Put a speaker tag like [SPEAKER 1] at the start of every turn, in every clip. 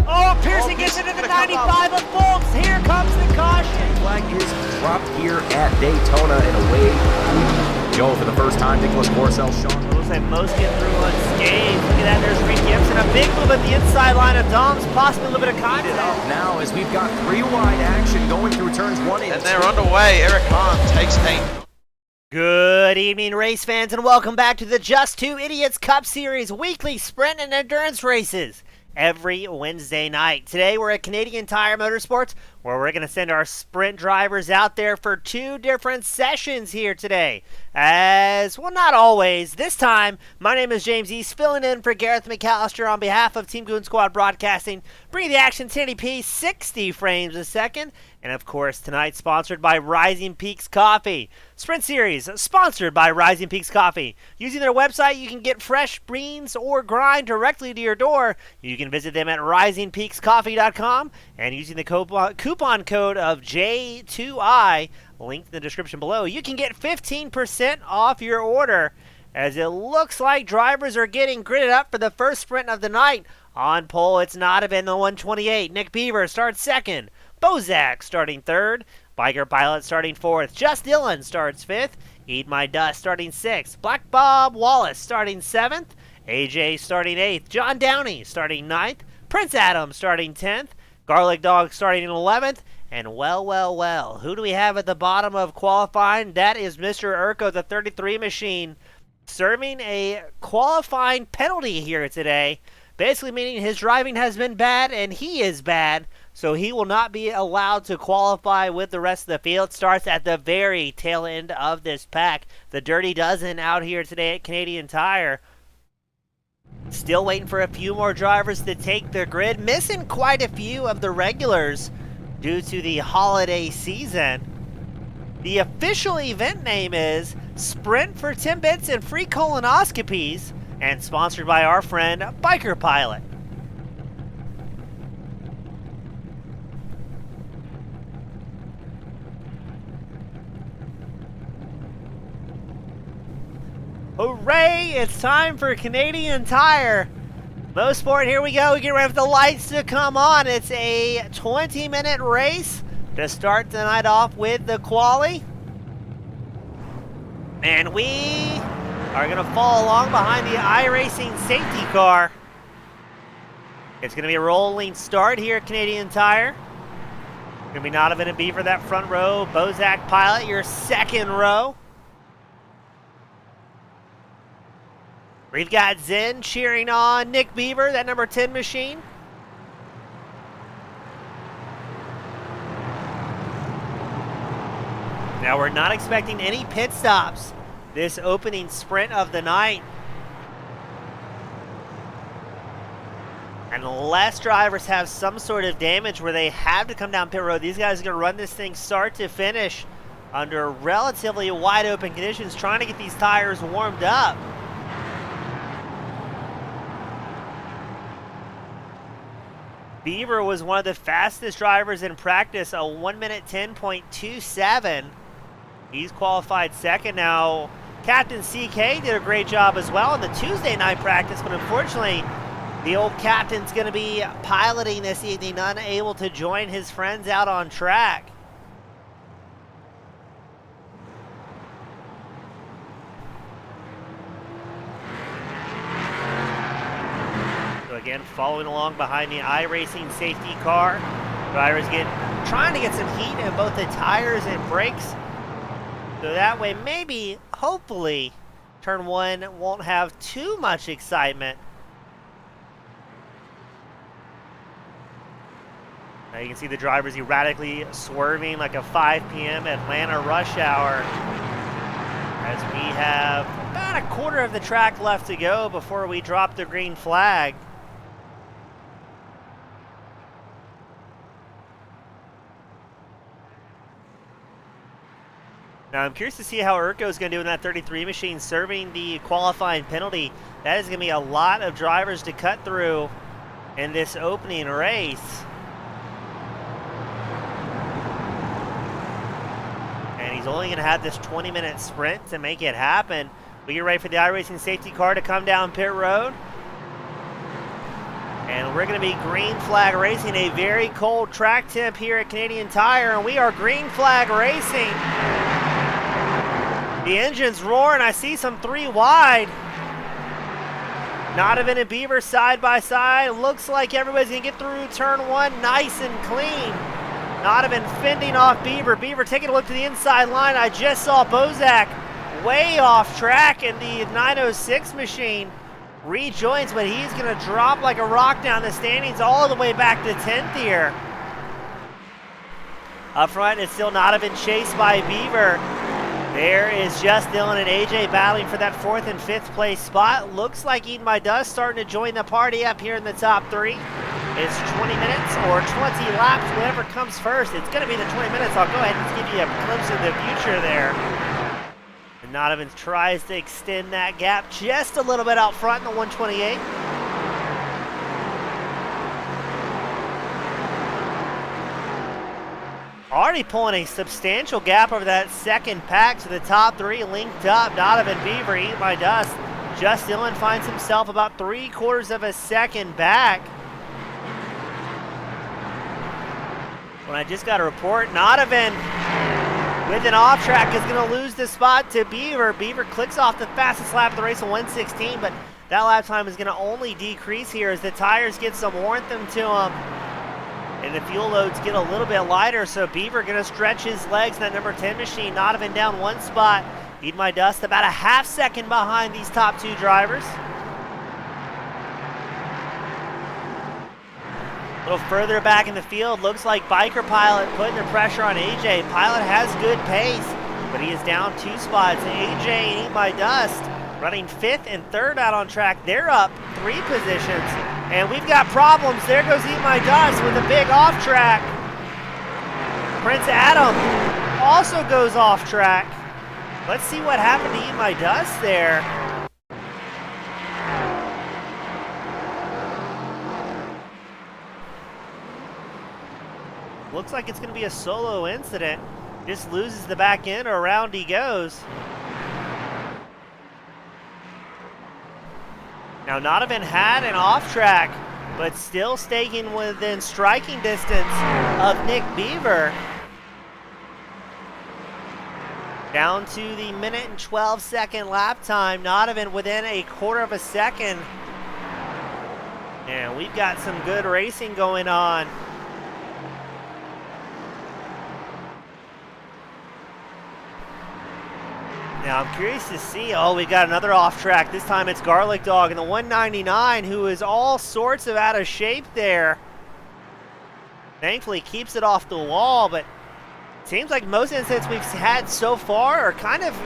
[SPEAKER 1] Oh, Pearson gets into the 95 of Bolts. Here comes the caution.
[SPEAKER 2] Flag is dropped here at Daytona and away. Joe for the first time. Nicholas Borcel, Sean.
[SPEAKER 1] It looks like most get through unscathed. Look at that. There's Reed Gibson. A big move at the inside line of Dom's. Possibly a little bit of contact.
[SPEAKER 2] Now as we've got three wide action going through turns 1 and 2.
[SPEAKER 3] And they're underway. Eric Hahn takes aim.
[SPEAKER 1] Good evening, race fans, and welcome back to the Just Two Idiots Cup Series weekly sprint and endurance races every Wednesday night. Today we're at Canadian Tire Motorsports, where we're going to send our sprint drivers out there for two different sessions here today. As well, not always. This time, my name is James East, filling in for Gareth McAllister on behalf of Team Goon Squad Broadcasting, bringing the action 1080p, 60 frames a second. And of course, tonight sponsored by Rising Peaks Coffee. Sprint Series sponsored by Rising Peaks Coffee. Using their website, you can get fresh beans or grind directly to your door. You can visit them at risingpeakscoffee.com, and using the coupon code of J2I, linked in the description below, you can get 15% off your order. As it looks like drivers are getting gridded up for the first sprint of the night. On pole, it's Nodovan, the 128. Nick Beaver starts second. Bozak starting third. Biker Pilot starting fourth. Just Dylan starts fifth. Eat My Dust starting sixth. Black Bob Wallace starting seventh. AJ starting eighth. John Downey starting ninth. Prince Adam starting 10th. Garlic Dog starting in 11th. And well, who do we have at the bottom of qualifying? That is Mr. Urko, the 33 machine, serving a qualifying penalty here today. Basically meaning his driving has been bad and he is bad, so he will not be allowed to qualify with the rest of the field. Starts at the very tail end of this pack. The Dirty Dozen out here today at Canadian Tire. Still waiting for a few more drivers to take the grid. Missing quite a few of the regulars due to the holiday season. The official event name is Sprint for 10 Bits and Free Colonoscopies, and sponsored by our friend Biker Pilot. Hooray! It's time for Canadian Tire. Mosport, here we go. We get ready for the lights to come on. It's a 20-minute race to start the night off with the quali. And we are going to follow along behind the iRacing safety car. It's going to be a rolling start here at Canadian Tire. Going to be Nodovan and Beaver that front row. Bozak Pilot, your second row. We've got Zen cheering on Nick Beaver, that number 10 machine. Now we're not expecting any pit stops this opening sprint of the night. Unless drivers have some sort of damage where they have to come down pit road, these guys are going to run this thing start to finish under relatively wide open conditions, trying to get these tires warmed up. Beaver was one of the fastest drivers in practice, a 1 minute 10.27. He's qualified second. Now, Captain CK did a great job as well in the Tuesday night practice, but unfortunately, the old captain's going to be piloting this evening, unable to join his friends out on track. So again, following along behind the iRacing safety car. Drivers trying to get some heat in both the tires and brakes. So that way, maybe, hopefully, turn one won't have too much excitement. Now you can see the drivers erratically swerving like a 5 p.m. Atlanta rush hour, as we have about a quarter of the track left to go before we drop the green flag. Now, I'm curious to see how Urko is going to do in that 33 machine, serving the qualifying penalty. That is going to be a lot of drivers to cut through in this opening race. And he's only going to have this 20-minute sprint to make it happen. We get ready for the iRacing safety car to come down pit road. And we're going to be green flag racing, a very cold track temp here at Canadian Tire, and we are green flag racing. The engine's roaring. I see some 3 wide. Donovan and Beaver side by side. Looks like everybody's going to get through turn 1 nice and clean. Donovan fending off Beaver. Beaver taking a look to the inside line. I just saw Bozak way off track, and the 906 machine rejoins, but he's going to drop like a rock down the standings all the way back to 10th here. Up front, it's still not been chased by Beaver. There is just Dylan and AJ battling for that 4th and 5th place spot. Looks like Eat My Dust starting to join the party up here in the top 3. It's 20 minutes or 20 laps, whatever comes first. It's going to be the 20 minutes. I'll go ahead and give you a glimpse of the future there. And Donovan tries to extend that gap just a little bit out front in the 128. Already pulling a substantial gap over that second pack to the top 3, linked up. Donovan, Beaver, Eat My Dust. Just Dylan finds himself about 3/4 of a second back. When I just got a report, Donovan with an off track is going to lose the spot to Beaver. Beaver clicks off the fastest lap of the race of 1:16, but that lap time is going to only decrease here as the tires get some warmth to them. And the fuel loads get a little bit lighter, so Beaver going to stretch his legs in that number 10 machine. Donovan down 1 spot. Eat My Dust about a half second behind these top 2 drivers. A little further back in the field, looks like Biker Pilot putting the pressure on AJ. Pilot has good pace, but he is down 2 spots. AJ and Eat My Dust running 5th and 3rd out on track. They're up 3 positions, and we've got problems. There goes Eat My Dust with a big off track. Prince Adam also goes off track. Let's see what happened to Eat My Dust there. Looks like it's going to be a solo incident. Just loses the back end, or around he goes. Now, Donovan had an off track, but still staying within striking distance of Nick Beaver. Down to the 1:12 lap time. Donovan within 1/4 of a second. And we've got some good racing going on. Now, I'm curious to see, we've got another off track. This time it's Garlic Dog in the 199, who is all sorts of out of shape there. Thankfully keeps it off the wall, but it seems like most incidents we've had so far are kind of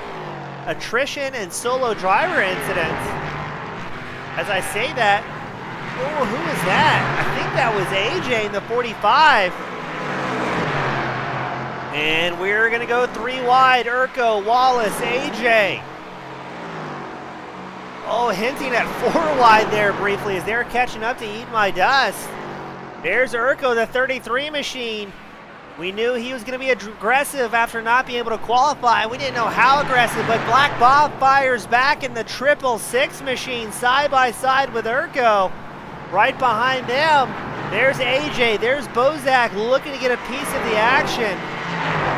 [SPEAKER 1] attrition and solo driver incidents. As I say that, oh, who is that? I think that was AJ in the 45. And we're going to go 3 wide. Urko, Wallace, AJ. Oh, hinting at 4 wide there briefly as they're catching up to Eat My Dust. There's Urko, the 33 machine. We knew he was going to be aggressive after not being able to qualify. We didn't know how aggressive, but Black Bob fires back in the 666 machine side by side with Urko. Right behind them, there's AJ. There's Bozak looking to get a piece of the action.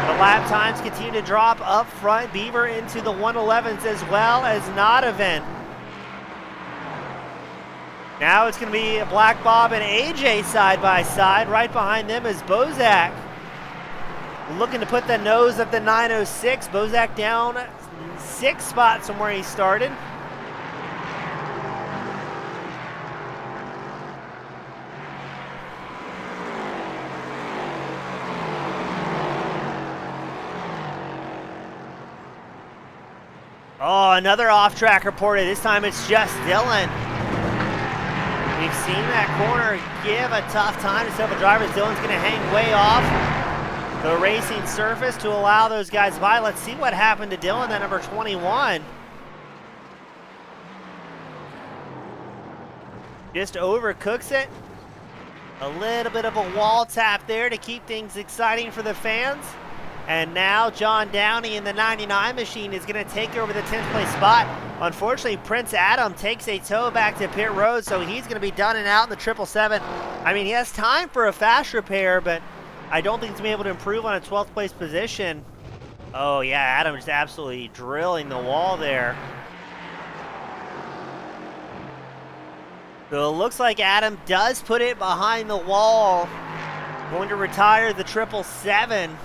[SPEAKER 1] The lap times continue to drop up front. Beaver into the 111s as well as Donovan. Now it's going to be Black Bob and AJ side by side. Right behind them is Bozak. Looking to put the nose of the 906. Bozak down 6 spots from where he started. Oh, another off-track reported. This time it's just Dylan. We've seen that corner give a tough time to several drivers. Dylan's going to hang way off the racing surface to allow those guys by. Let's see what happened to Dylan, that number 21. Just overcooks it. A little bit of a wall tap there to keep things exciting for the fans. And now John Downey in the 99 machine is going to take over the 10th place spot. Unfortunately, Prince Adam takes a tow back to pit road, so he's going to be done and out in the 777. I mean, he has time for a fast repair, but I don't think he's going to be able to improve on a 12th place position. Oh, yeah, Adam just absolutely drilling the wall there. So it looks like Adam does put it behind the wall. Going to retire the 777.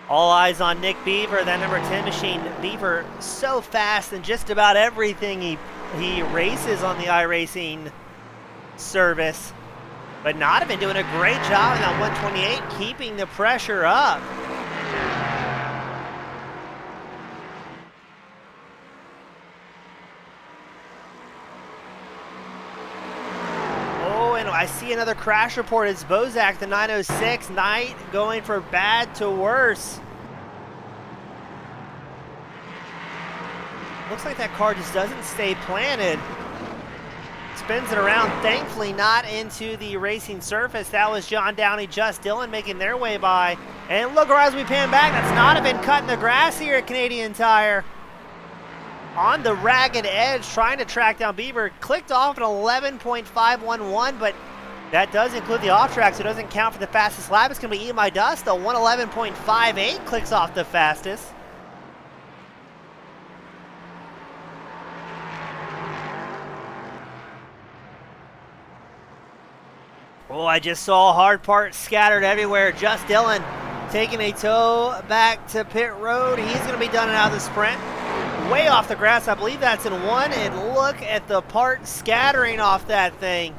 [SPEAKER 1] All eyes on Nick Beaver, that number 10 machine. Beaver so fast in just about everything he races on the iRacing service. But Nodovan doing a great job in that 128, keeping the pressure up. Oh, and I see another crash report. It's Bozak, the 906. Knight going for bad to worse. Looks like that car just doesn't stay planted. Spins it around, thankfully not into the racing surface. That was John Downey, Just Dillon making their way by. And look, as we pan back, that's Nodovan cutting the grass here at Canadian Tire. On the ragged edge, trying to track down Beaver. Clicked off at 11.511, but that does include the off track, so it doesn't count for the fastest lap. It's going to be Eat My Dust. A 111.58 clicks off the fastest. Oh, I just saw hard parts scattered everywhere. Just Dillon taking a tow back to pit road. He's going to be done out of the sprint. Way off the grass. I believe that's in one. And look at the parts scattering off that thing.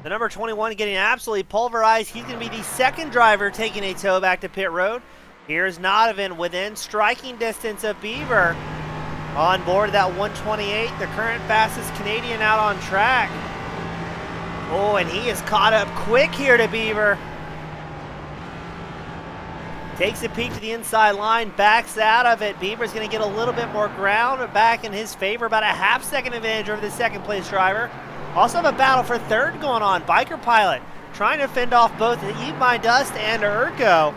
[SPEAKER 1] The number 21 getting absolutely pulverized. He's going to be the second driver taking a tow back to pit road. Here's Nodovan within striking distance of Beaver. On board that 128, the current fastest Canadian out on track. Oh, and he is caught up quick here to Beaver. Takes a peek to the inside line, backs out of it. Beaver's going to get a little bit more ground back in his favor, about a half-second advantage over the second-place driver. Also have a battle for third going on. Biker Pilot trying to fend off both Eat My Dust and Urko.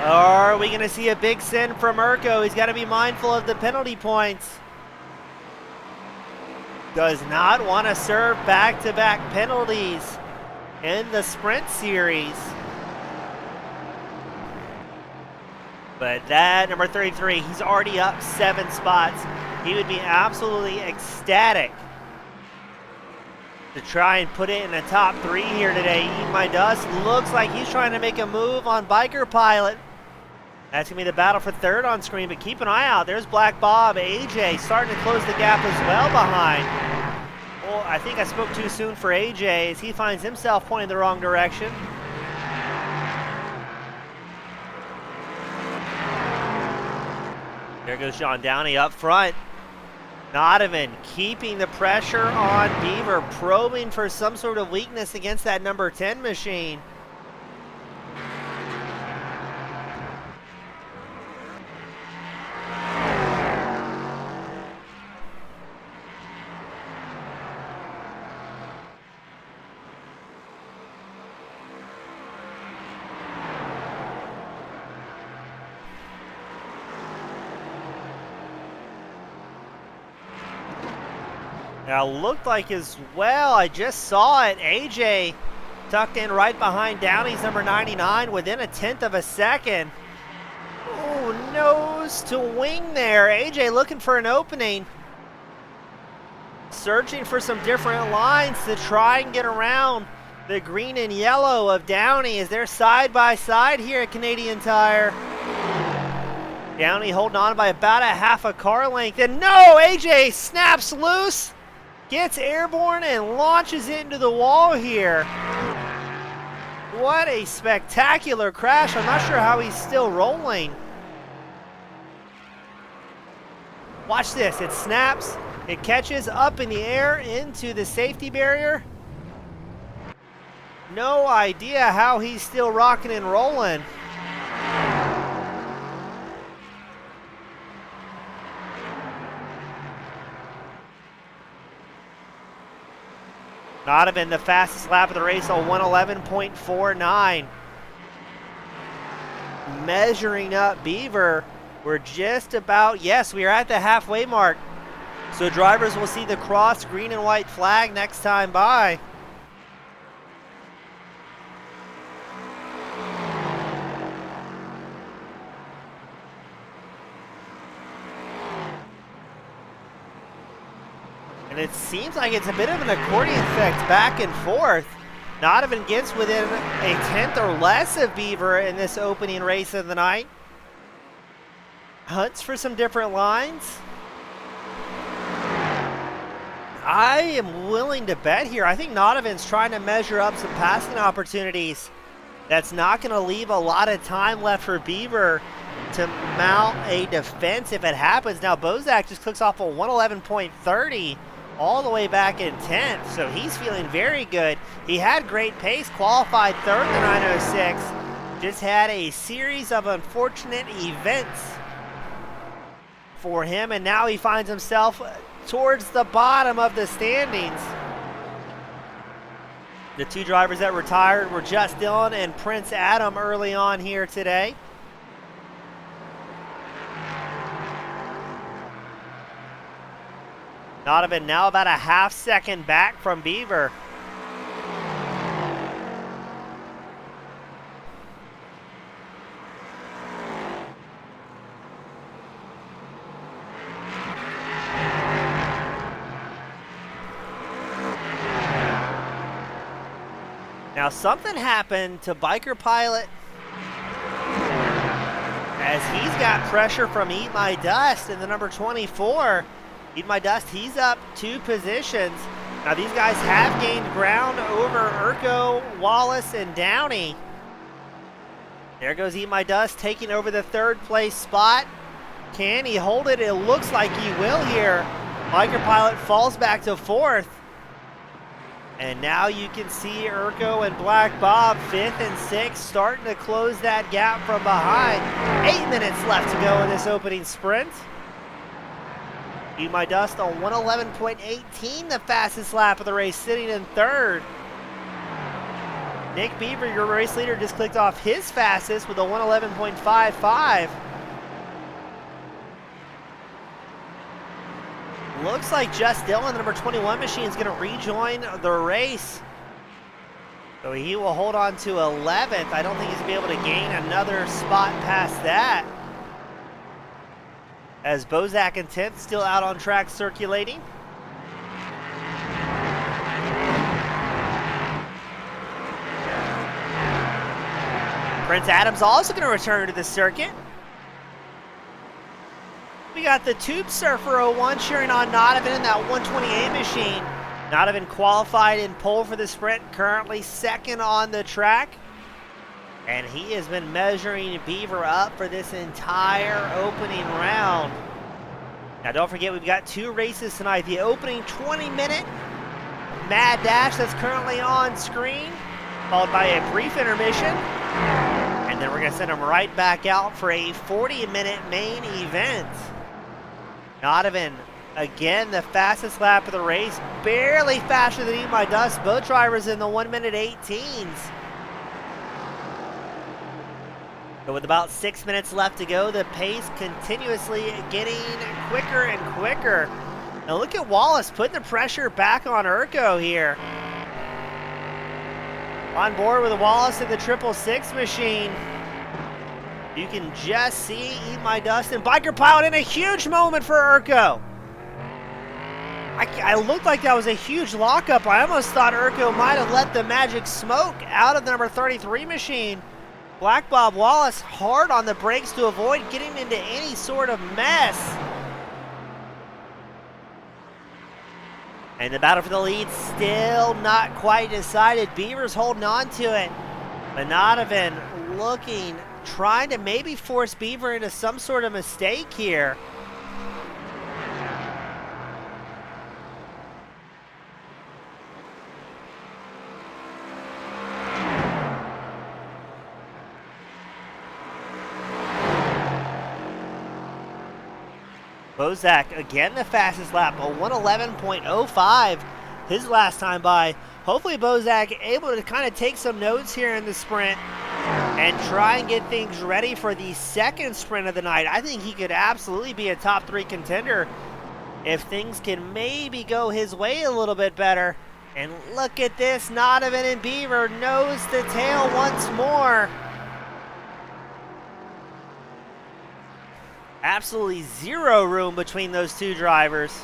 [SPEAKER 1] Are we going to see a big sin from Urko? He's got to be mindful of the penalty points. Does not want to serve back-to-back penalties in the sprint series. But that number 33, he's already up 7 spots. He would be absolutely ecstatic to try and put it in the top 3 here today. Eat My Dust looks like he's trying to make a move on Biker Pilot. That's going to be the battle for third on screen, but keep an eye out. There's Black Bob. AJ starting to close the gap as well behind. Well, I think I spoke too soon for AJ as he finds himself pointing the wrong direction. There goes John Downey up front. Nodovan keeping the pressure on Beaver, probing for some sort of weakness against that number 10 machine. Now looked like as well, I just saw it, AJ tucked in right behind Downey's number 99 within 1/10 of a second. Oh, nose to wing there. AJ looking for an opening. Searching for some different lines to try and get around the green and yellow of Downey as they're side by side here at Canadian Tire. Downey holding on by about a half a car length. And no, AJ snaps loose. Gets airborne and launches it into the wall here. What a spectacular crash. I'm not sure how he's still rolling. Watch this. It snaps. It catches up in the air into the safety barrier. No idea how he's still rocking and rolling. Donovan, the fastest lap of the race, a 111.49. Measuring up Beaver. We're just about, yes, we are at the halfway mark. So drivers will see the cross green and white flag next time by. And it seems like it's a bit of an accordion effect back and forth. Donovan gets within a tenth or less of Beaver in this opening race of the night. Hunts for some different lines. I am willing to bet here. I think Donovan's trying to measure up some passing opportunities. That's not going to leave a lot of time left for Beaver to mount a defense if it happens. Now Bozak just clicks off a 111.30 all the way back in 10th, so he's feeling very good. He had great pace, qualified third in the 906, just had a series of unfortunate events for him, and now he finds himself towards the bottom of the standings. The two drivers that retired were Just Dillon and Prince Adam early on here today. Donovan now about a half second back from Beaver. Now something happened to Biker Pilot as he's got pressure from Eat My Dust in the number 24. Eat My Dust, he's up 2 positions. Now these guys have gained ground over Urko, Wallace, and Downey. There goes Eat My Dust taking over the 3rd place spot. Can he hold it? It looks like he will here. Biker Pilot falls back to 4th. And now you can see Urko and Black Bob 5th and 6th starting to close that gap from behind. 8 minutes left to go in this opening sprint. Eat My Dust on 111.18, the fastest lap of the race, sitting in 3rd. Nick Beaver, your race leader, just clicked off his fastest with a 111.55. Looks like Just Dillon, the number 21 machine, is going to rejoin the race. So he will hold on to 11th. I don't think he's going to be able to gain another spot past that. As Bozak in 10th, still out on track circulating. Prince Adams also going to return to the circuit. We got the Tube Surfer 01 cheering on Donovan in that 128 machine. Donovan qualified in pole for the sprint, currently 2nd on the track. And he has been measuring Beaver up for this entire opening round. Now don't forget, we've got 2 races tonight. The opening 20-minute Mad Dash that's currently on screen, followed by a brief intermission. And then we're going to send them right back out for a 40-minute main event. Donovan, again, the fastest lap of the race, barely faster than Eat My Dust. Both drivers in the 1-minute 18s. But with about 6 minutes left to go, the pace continuously getting quicker and quicker. Now look at Wallace putting the pressure back on Urko here. On board with Wallace in the 666 machine. You can just see Eat My Dust and Biker Pilot in a huge moment for Urko. I looked like that was a huge lockup. I almost thought Urko might have let the magic smoke out of the number 33 machine. Black Bob Wallace hard on the brakes to avoid getting into any sort of mess. And the battle for the lead still not quite decided. Beaver's holding on to it. But Donovan looking, trying to maybe force Beaver into some sort of mistake here. Bozak, again the fastest lap, a 111.05. His last time by hopefully Bozak able to kind of take some notes here in the sprint and try and get things ready for the second sprint of the night. I think he could absolutely be a top 3 contender if things can maybe go his way a little bit better. And look at this, Donovan and Beaver nose to tail once more. Absolutely zero room between those two drivers.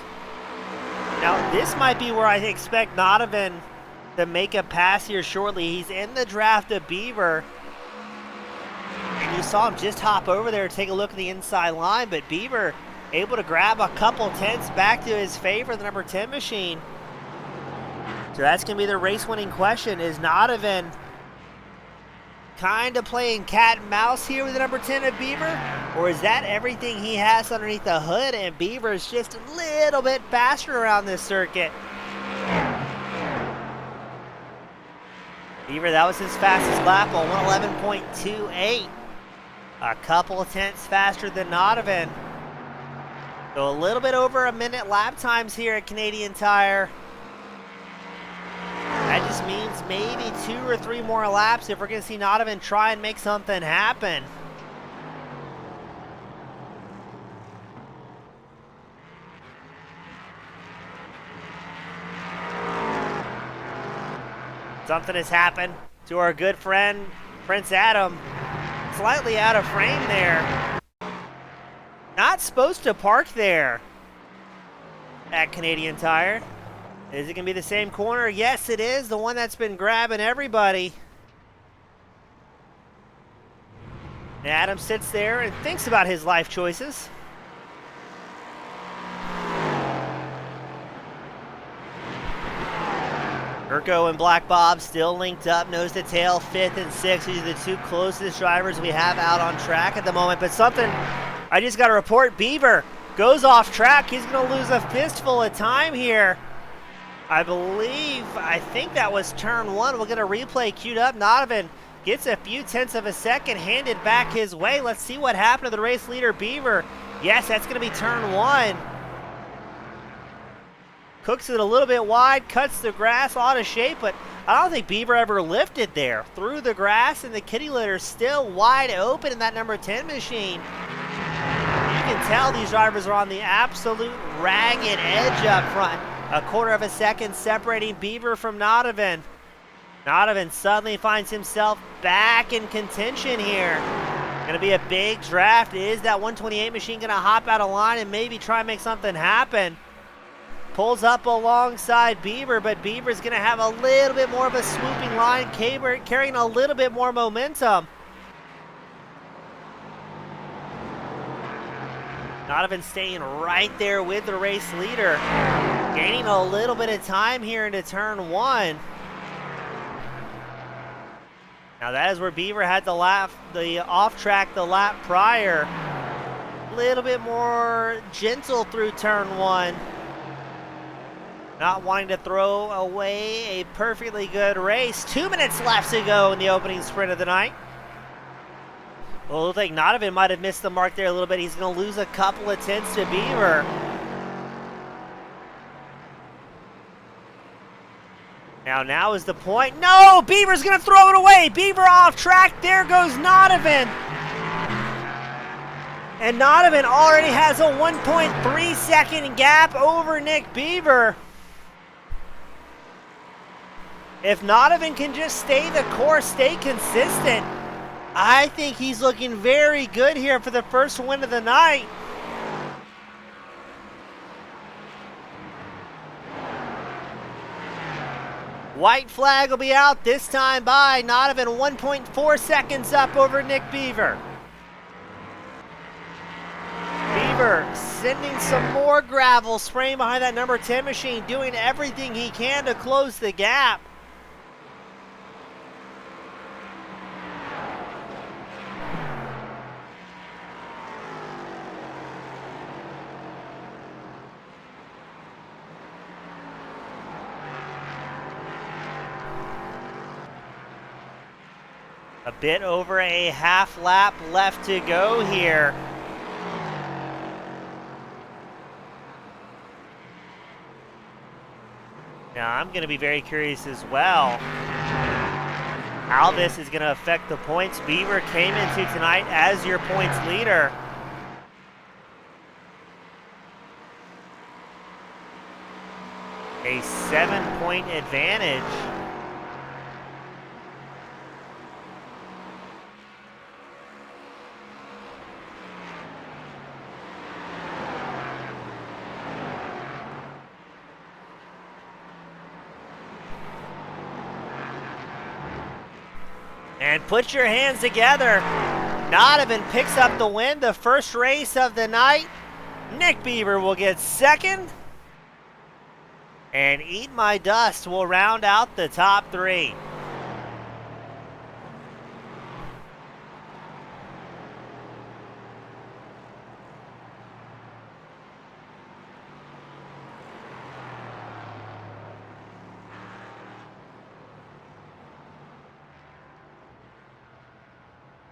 [SPEAKER 1] Now, this might be where I expect Donovan to make a pass here shortly. He's in the draft of Beaver. And you saw him just hop over there, take a look at the inside line, but Beaver able to grab a couple tenths back to his favor, the number 10 machine. So that's going to be the race-winning question. Is Donovan kind of playing cat and mouse here with the number 10 of Beaver? Or is that everything he has underneath the hood and Beaver is just a little bit faster around this circuit? Beaver, that was his fastest lap on 111.28. A couple of tenths faster than Donovan. So a little bit over a minute lap times here at Canadian Tire. That just means maybe 2 or 3 more laps if we're going to see Donovan try and make something happen. Something has happened to our good friend, Prince Adam. Slightly out of frame there. Not supposed to park there at Canadian Tire. Is it going to be the same corner? Yes, it is. The one that's been grabbing everybody. And Adam sits there and thinks about his life choices. Urko and Black Bob still linked up, nose to tail, 5th and 6th. These are the 2 closest drivers we have out on track at the moment. But something, I just got to report, Beaver goes off track. He's going to lose a fistful of time here. I think that was turn 1. We'll get a replay queued up. Donovan gets a few tenths of a second handed back his way. Let's see what happened to the race leader, Beaver. Yes, that's going to be turn 1. Cooks it a little bit wide, cuts the grass out of shape, but I don't think Beaver ever lifted there. Through the grass, and the kitty litter still wide open in that number 10 machine. You can tell these drivers are on the absolute ragged edge up front. A quarter of a second separating Beaver from Donovan. Donovan suddenly finds himself back in contention here. Going to be a big draft. Is that 128 machine going to hop out of line and maybe try and make something happen? Pulls up alongside Beaver, but Beaver's going to have a little bit more of a swooping line, carrying a little bit more momentum. Donovan staying right there with the race leader. Gaining a little bit of time here into turn 1. Now that is where Beaver had the off track the lap prior. A little bit more gentle through turn 1. Not wanting to throw away a perfectly good race. 2 minutes left to go in the opening sprint of the night. Well, it looks like Donovan might have missed the mark there a little bit. He's going to lose a couple of tenths to Beaver. Now is the point. No! Beaver's going to throw it away. Beaver off track. There goes Donovan. And Donovan already has a 1.3 second gap over Nick Beaver. If Donovan can just stay the course, stay consistent, I think he's looking very good here for the first win of the night. White flag will be out this time by Donovan, 1.4 seconds up over Nick Beaver. Beaver sending some more gravel, spraying behind that number 10 machine, doing everything he can to close the gap. A bit over a half lap left to go here. Now, I'm going to be very curious as well how this is going to affect the points. Beaver came into tonight as your points leader. A 7-point advantage. And put your hands together. Donovan picks up the win, the first race of the night. Nick Beaver will get second. And Eat My Dust will round out the top three.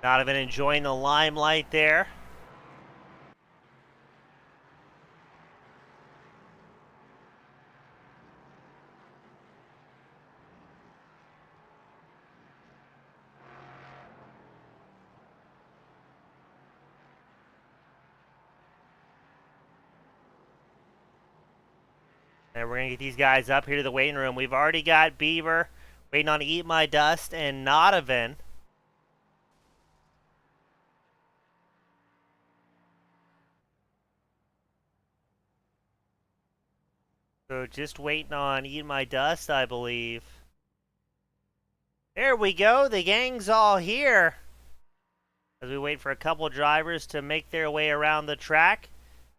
[SPEAKER 1] Donovan enjoying the limelight there. And we're going to get these guys up here to the waiting room. We've already got Beaver waiting on Eat My Dust and Donovan. So just waiting on Eat My Dust, I believe. There we go. The gang's all here. As we wait for a couple drivers to make their way around the track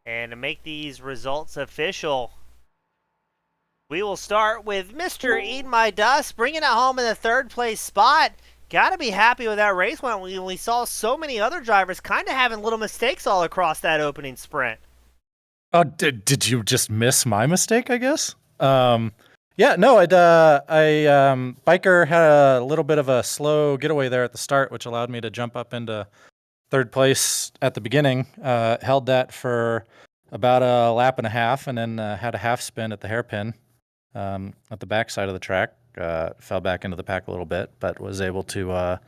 [SPEAKER 1] and to make these results official. We will start with Mr. Eat My Dust, bringing it home in the third place spot. Got to be happy with that race when we saw so many other drivers kind of having little mistakes all across that opening sprint.
[SPEAKER 4] Oh, did you just miss my mistake, I guess? Yeah, no, Biker had a little bit of a slow getaway there at the start, which allowed me to jump up into third place at the beginning. Held that for about a lap and a half, and then had a half spin at the hairpin at the back side of the track. Fell back into the pack a little bit, but was able to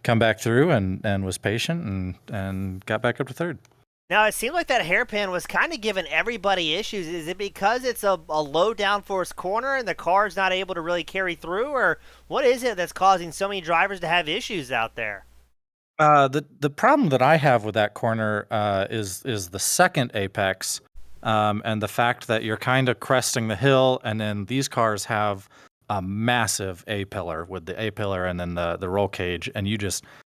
[SPEAKER 4] come back through and was patient and got back up to third.
[SPEAKER 1] Now, it seemed like that hairpin was kind of giving everybody issues. Is it because it's a low downforce corner and the car's not able to really carry through, or what is it that's causing so many drivers to have issues out there?
[SPEAKER 4] The problem that I have with that corner is the second apex, and the fact that you're kind of cresting the hill, and then these cars have a massive A-pillar with the A-pillar and then the roll cage, and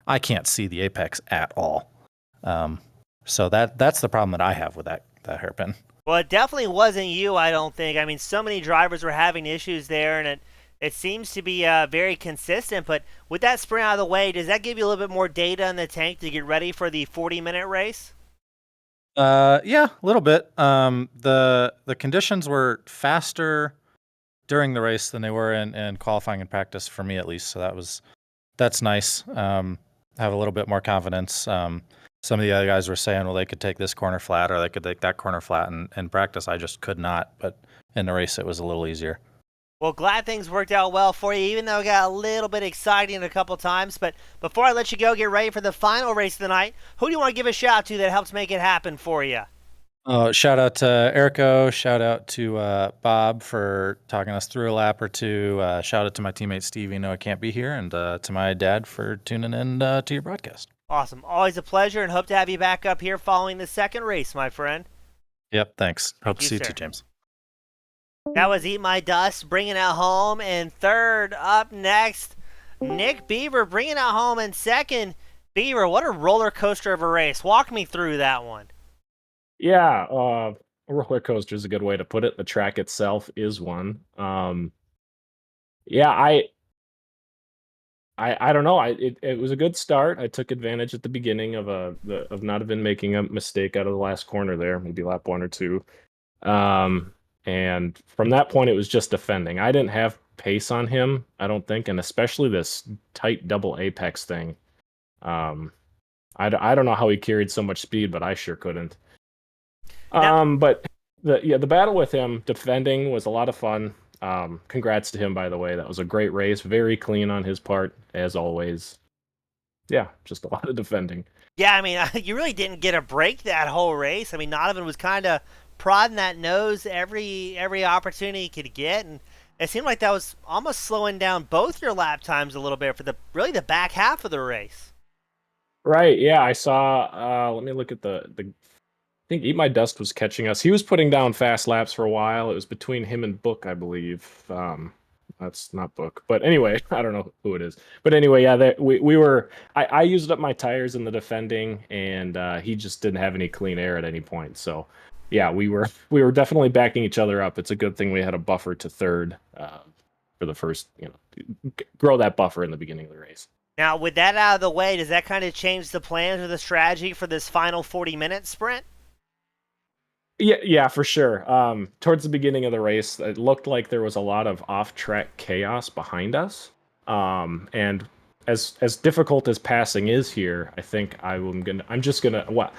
[SPEAKER 4] I can't see the apex at all. So that's the problem that I have with that hairpin.
[SPEAKER 1] Well, it definitely wasn't you, I don't think. I mean, so many drivers were having issues there, and it seems to be very consistent. But with that sprint out of the way, does that give you a little bit more data in the tank to get ready for the 40-minute race?
[SPEAKER 4] Yeah, a little bit. The conditions were faster during the race than they were in qualifying and practice, for me at least. So that's nice. Have a little bit more confidence. Some of the other guys were saying, well, they could take this corner flat or they could take that corner flat in practice. I just could not, but in the race it was a little easier.
[SPEAKER 1] Well, glad things worked out well for you, even though it got a little bit exciting a couple times. But before I let you go, get ready for the final race of the night. Who do you want to give a shout out to that helps make it happen for you?
[SPEAKER 4] Shout out to Erico. Shout out to Bob for talking us through a lap or two. Shout out to my teammate Steve. You know I can't be here. And to my dad for tuning in to your broadcast.
[SPEAKER 1] Awesome. Always a pleasure, and hope to have you back up here following the second race, my friend.
[SPEAKER 4] Yep, thanks. Hope to see you
[SPEAKER 1] sir.
[SPEAKER 4] too, James.
[SPEAKER 1] That was Eat My Dust, bringing it home. And third, up next, Nick Beaver bringing it home in second. Beaver, what a roller coaster of a race. Walk me through that one.
[SPEAKER 5] Yeah, a roller coaster is a good way to put it. The track itself is one. Yeah, I don't know. It was a good start. I took advantage at the beginning of not even making a mistake out of the last corner there, maybe lap one or two. And from that point, it was just defending. I didn't have pace on him, I don't think, and especially this tight double apex thing. I don't know how he carried so much speed, but I sure couldn't. But the battle with him defending was a lot of fun. Congrats to him, by the way. That was a great race. Very clean on his part, as always. Yeah, just a lot of defending.
[SPEAKER 1] Yeah, I mean, you really didn't get a break that whole race. I mean, Donovan was kind of prodding that nose every opportunity he could get, and it seemed like that was almost slowing down both your lap times a little bit for the back half of the race.
[SPEAKER 5] Right, yeah, I saw, let me look at I think Eat My Dust was catching us. He was putting down fast laps for a while. It was between him and Book, I believe. That's not Book. But anyway, I don't know who it is. But anyway, yeah, we were, I used up my tires in the defending, and he just didn't have any clean air at any point. So yeah, we were definitely backing each other up. It's a good thing we had a buffer to third for the first, grow that buffer in the beginning of the race.
[SPEAKER 1] Now, with that out of the way, does that kind of change the plans or the strategy for this final 40-minute sprint?
[SPEAKER 5] Yeah, for sure. Towards the beginning of the race, it looked like there was a lot of off-track chaos behind us. And as difficult as passing is here, I think I'm just gonna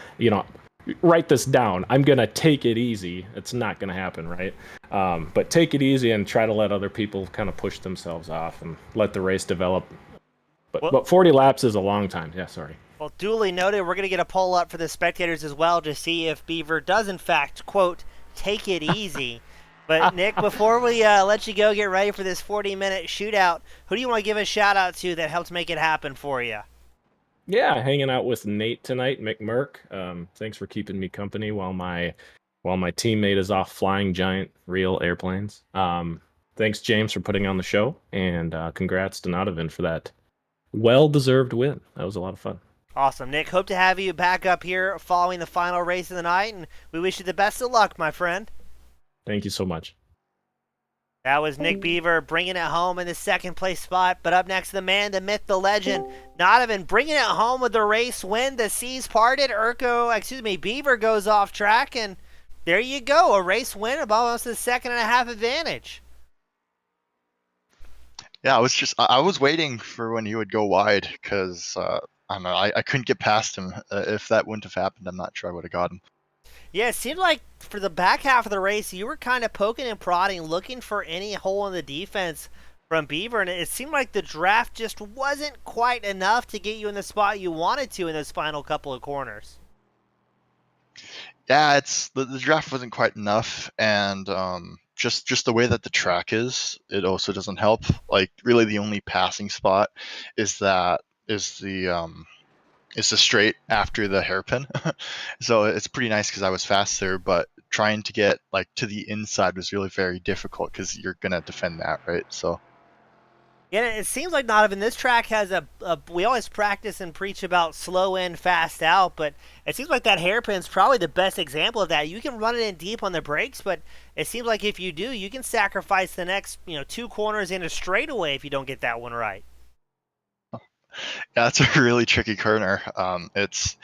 [SPEAKER 5] write this down. I'm gonna take it easy. It's not gonna happen, right? But take it easy and try to let other people kind of push themselves off and let the race develop. But 40 laps is a long time. Yeah, sorry.
[SPEAKER 1] Well, duly noted. We're going to get a poll up for the spectators as well to see if Beaver does, in fact, quote, take it easy. But, Nick, before we let you go get ready for this 40-minute shootout, who do you want to give a shout-out to that helped make it happen for you?
[SPEAKER 5] Yeah, hanging out with Nate tonight, McMurk. Thanks for keeping me company while my teammate is off flying giant real airplanes. Thanks, James, for putting on the show, and congrats to Nodovan for that well-deserved win. That was a lot of fun.
[SPEAKER 1] Awesome, Nick. Hope to have you back up here following the final race of the night, and we wish you the best of luck, my friend.
[SPEAKER 5] Thank you so much.
[SPEAKER 1] That was Nick Beaver bringing it home in the second place spot. But up next, the man, the myth, the legend, Nodovan bringing it home with the race win. The seas parted. Beaver goes off track, and there you go, a race win of almost a second and a half advantage.
[SPEAKER 6] Yeah, I was waiting for when he would go wide because I don't know, I couldn't get past him. If that wouldn't have happened, I'm not sure I would have got him.
[SPEAKER 1] Yeah, it seemed like for the back half of the race, you were kind of poking and prodding, looking for any hole in the defense from Beaver, and it seemed like the draft just wasn't quite enough to get you in the spot you wanted to in those final couple of corners.
[SPEAKER 6] Yeah, the draft wasn't quite enough, and just the way that the track is, it also doesn't help. Like, really, the only passing spot is the straight after the hairpin. So it's pretty nice because I was fast there, but trying to get like to the inside was really very difficult because you're gonna defend that, right? So
[SPEAKER 1] yeah, it seems like Nodovan, this track has we always practice and preach about slow in, fast out, but it seems like that hairpin's probably the best example of that. You can run it in deep on the brakes, but it seems like if you do, you can sacrifice the next 2 corners in a straightaway if you don't get that one right.
[SPEAKER 6] yeah, that's a really tricky corner. It's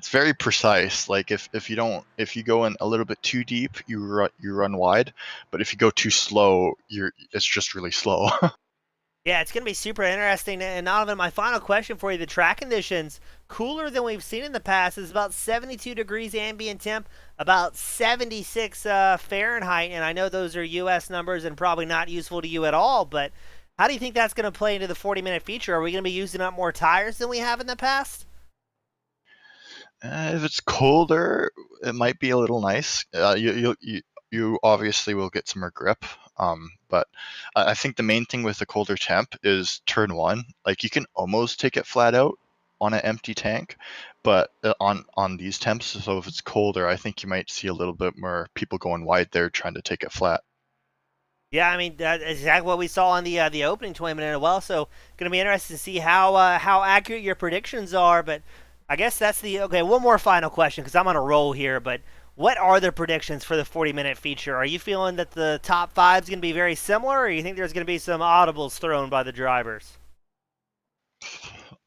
[SPEAKER 6] very precise. Like if you go in a little bit too deep, you run wide, but if you go too slow, it's just really slow.
[SPEAKER 1] Yeah, it's going to be super interesting. And Donovan, my final question for you, the track conditions, cooler than we've seen in the past. Is about 72 degrees ambient temp, about 76 Fahrenheit. And I know those are U.S. numbers and probably not useful to you at all, but how do you think that's going to play into the 40-minute feature? Are we going to be using up more tires than we have in the past?
[SPEAKER 6] If it's colder, it might be a little nice. You obviously will get some more grip. But I think the main thing with the colder temp is turn 1. Like, you can almost take it flat out on an empty tank, but on these temps, so if it's colder, I think you might see a little bit more people going wide there trying to take it flat.
[SPEAKER 1] Yeah, I mean, that's exactly what we saw on the opening 20 minute as well. So, going to be interesting to see how accurate your predictions are. But I guess that's okay. One more final question because I'm on a roll here. But what are the predictions for the 40-minute feature? Are you feeling that the top 5 is going to be very similar, or you think there's going to be some audibles thrown by the drivers?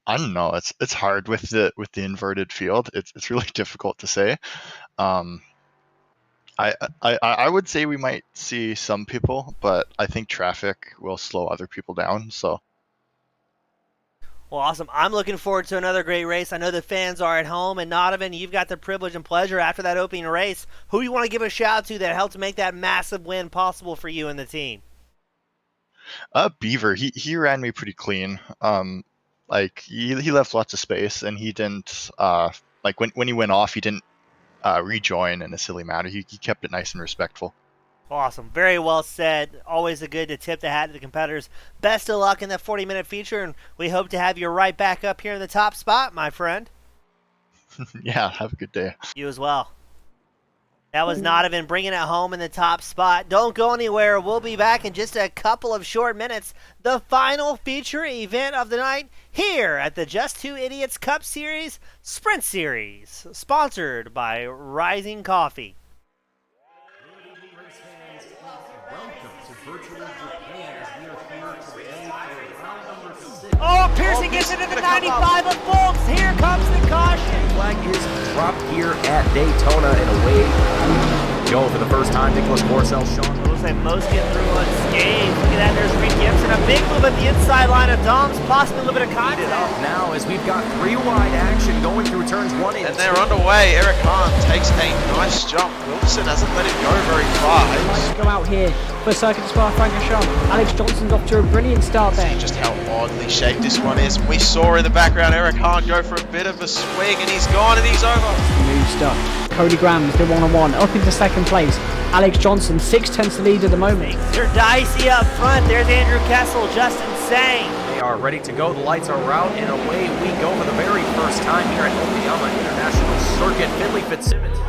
[SPEAKER 6] I don't know. It's hard with the inverted field. It's really difficult to say. I would say we might see some people, but I think traffic will slow other people down. So.
[SPEAKER 1] Well, awesome. I'm looking forward to another great race. I know the fans are at home, and Nodovan, you've got the privilege and pleasure after that opening race. Who do you want to give a shout out to that helped make that massive win possible for you and the team?
[SPEAKER 6] Beaver, he ran me pretty clean. Like he left lots of space, and he didn't like when he went off, he didn't rejoin in a silly manner. He kept it nice and respectful.
[SPEAKER 1] Awesome. Very well said. Always a good to tip the hat to the competitors. Best of luck in that 40-minute feature, and we hope to have you right back up here in the top spot, my friend.
[SPEAKER 6] Yeah, have a good day.
[SPEAKER 1] You as well. That was Nodovan bringing it home in the top spot. Don't go anywhere. We'll be back in just a couple of short minutes. The final feature event of the night here at the Just Two Idiots Cup Series Sprint Series, sponsored by Rising Coffee. Oh, Pearson gets into the 95 of Fultz. Here comes the caution.
[SPEAKER 2] Flag is dropped here at Daytona, and away Joe for the first time. Nicholas Porcel, Sean.
[SPEAKER 1] Looks like most get through unscathed. Look at that, there's Reed Gibson. A big move at the inside line of Doms, possibly a little bit of contact.
[SPEAKER 2] Up now as we've got 3 wide action going through turns 1 and 2.
[SPEAKER 3] And they're underway. Eric Hahn takes a nice jump. Wilson hasn't let him go very far.
[SPEAKER 7] Go out here for Circuit Spa Francorchamps. Alex Johnson's off to a brilliant start there.
[SPEAKER 3] See just how oddly shaped this one is. We saw in the background Eric Hahn go for a bit of a swing, and he's gone and he's over.
[SPEAKER 7] New stuff. Cody Graham's the one-on-one up into second place. Alex Johnson 6/10 lead at the moment.
[SPEAKER 1] They're dicey up front. There's Andrew Kessel, Justin Sang.
[SPEAKER 2] They are ready to go. The lights are out, and away we go for the very first time here at Okayama International Circuit. Finley Fitzsimmons.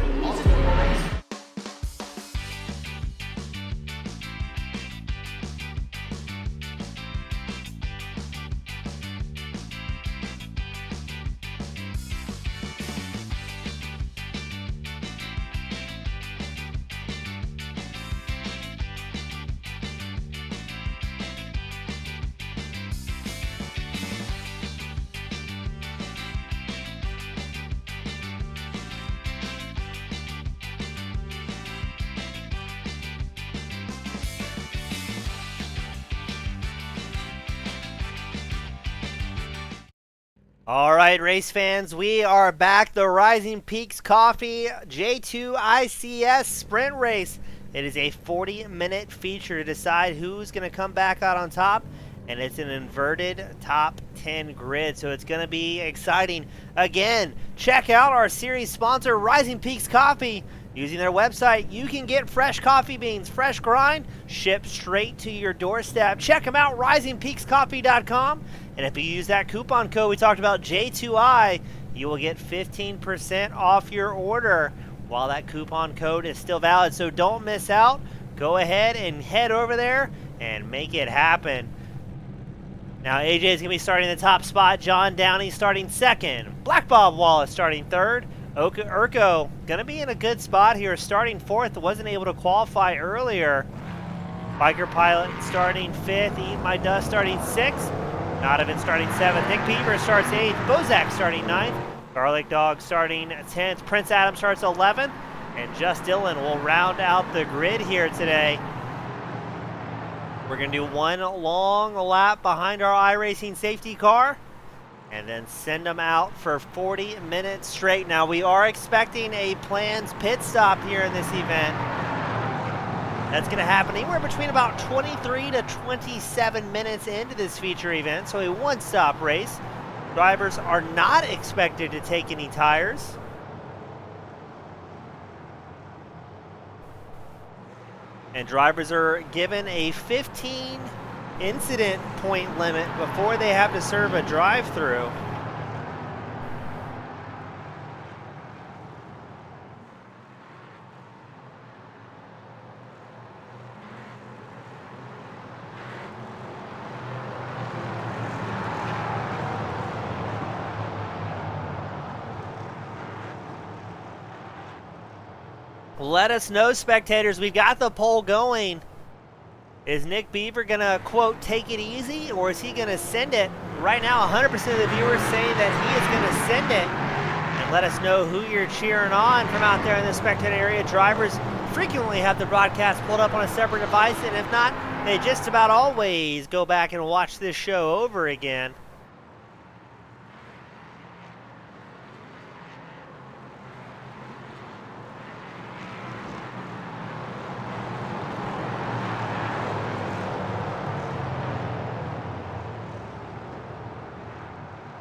[SPEAKER 1] All right, race fans, we are back. The Rising Peaks Coffee J2ICS sprint race. It is a 40-minute feature to decide who's going to come back out on top, and it's an inverted top 10 grid, so it's going to be exciting. Again, check out our series sponsor, Rising Peaks Coffee. Using their website, you can get fresh coffee beans, fresh grind, shipped straight to your doorstep. Check them out, risingpeakscoffee.com. And if you use that coupon code we talked about, J2I, you will get 15% off your order while that coupon code is still valid. So don't miss out. Go ahead and head over there and make it happen. Now AJ is going to be starting in the top spot. John Downey starting second. Black Bob Wallace starting third. Urko going to be in a good spot here, starting fourth. Wasn't able to qualify earlier. Biker Pilot starting fifth. Eat My Dust starting sixth. Nodovan starting seventh. Nick Beaver starts eighth. Bozak starting ninth. Garlic Dog starting 10th. Prince Adam starts 11th. And Just Dylan will round out the grid here today. We're going to do one long lap behind our iRacing safety car and then send them out for 40 minutes straight. Now, we are expecting a planned pit stop here in this event. That's going to happen anywhere between about 23 to 27 minutes into this feature event, so a one-stop race. Drivers are not expected to take any tires. And drivers are given a 15 incident point limit before they have to serve a drive-through. Let us know, spectators. We've got the poll going. Is Nick Beaver going to, quote, take it easy, or is he going to send it? Right now, 100% of the viewers saying that he is going to send it. And let us know who you're cheering on from out there in the spectator area. Drivers frequently have the broadcast pulled up on a separate device, and if not, they just about always go back and watch this show over again.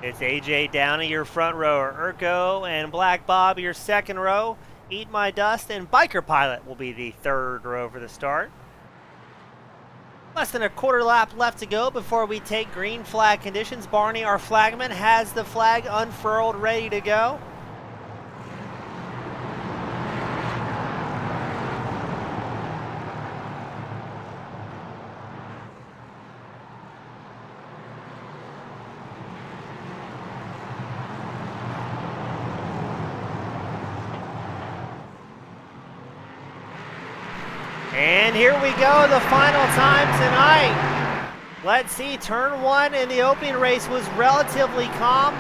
[SPEAKER 1] It's AJ Downey, your front rower. Urko and Black Bob, your second row. Eat My Dust and Biker Pilot will be the third row for the start. Less than a quarter lap left to go before we take green flag conditions. Barney, our flagman, has the flag unfurled, ready to go. And here we go, the final time tonight. Let's see, turn one in the opening race was relatively calm.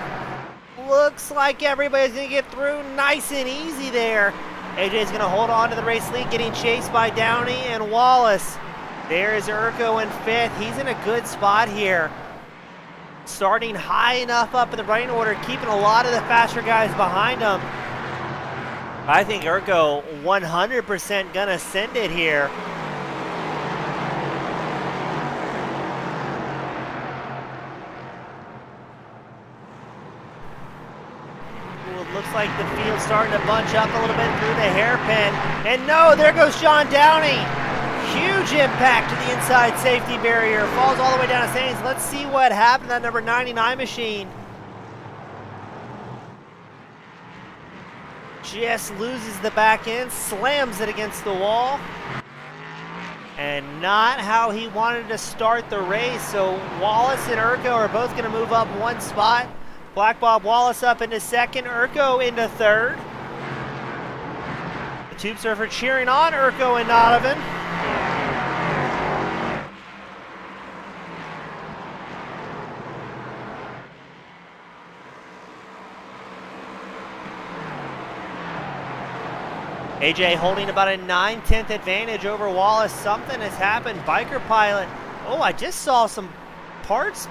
[SPEAKER 1] Looks like everybody's gonna get through nice and easy there. AJ's gonna hold on to the race lead, getting chased by Downey and Wallace. There is Urko in fifth. He's in a good spot here. Starting high enough up in the running order, keeping a lot of the faster guys behind him. I think Urko 100% gonna send it here. Ooh, it looks like the field's starting to bunch up a little bit through the hairpin. And no, there goes John Downey. Huge impact to the inside safety barrier. Falls all the way down to standings. Let's see what happened to that number 99 machine. Just loses the back end, slams it against the wall. And not how he wanted to start the race. So Wallace and Urko are both going to move up one spot. Black Bob Wallace up into second, Urko into third. The Tube Surfer cheering on Urko and Donovan. AJ holding about a 9/10 advantage over Wallace. Something has happened. Biker Pilot. Oh, I just saw some parts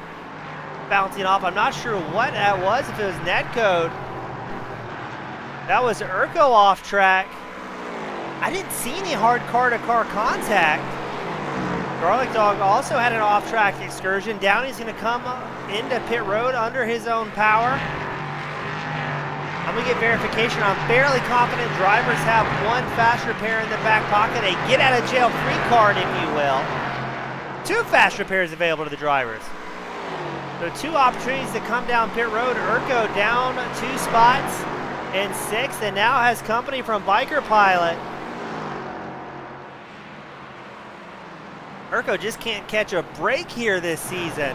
[SPEAKER 1] bouncing off. I'm not sure what that was, if it was netcode. That was Urko off track. I didn't see any hard car-to-car contact. Garlic Dog also had an off-track excursion. Downey's going to come into pit road under his own power. I'm going to get verification. I'm fairly confident drivers have one fast repair in the back pocket, a get-out-of-jail-free card, if you will. 2 fast repairs available to the drivers. So 2 opportunities to come down pit road. Urko down 2 spots in 6th, and now has company from Biker Pilot. Urko just can't catch a break here this season.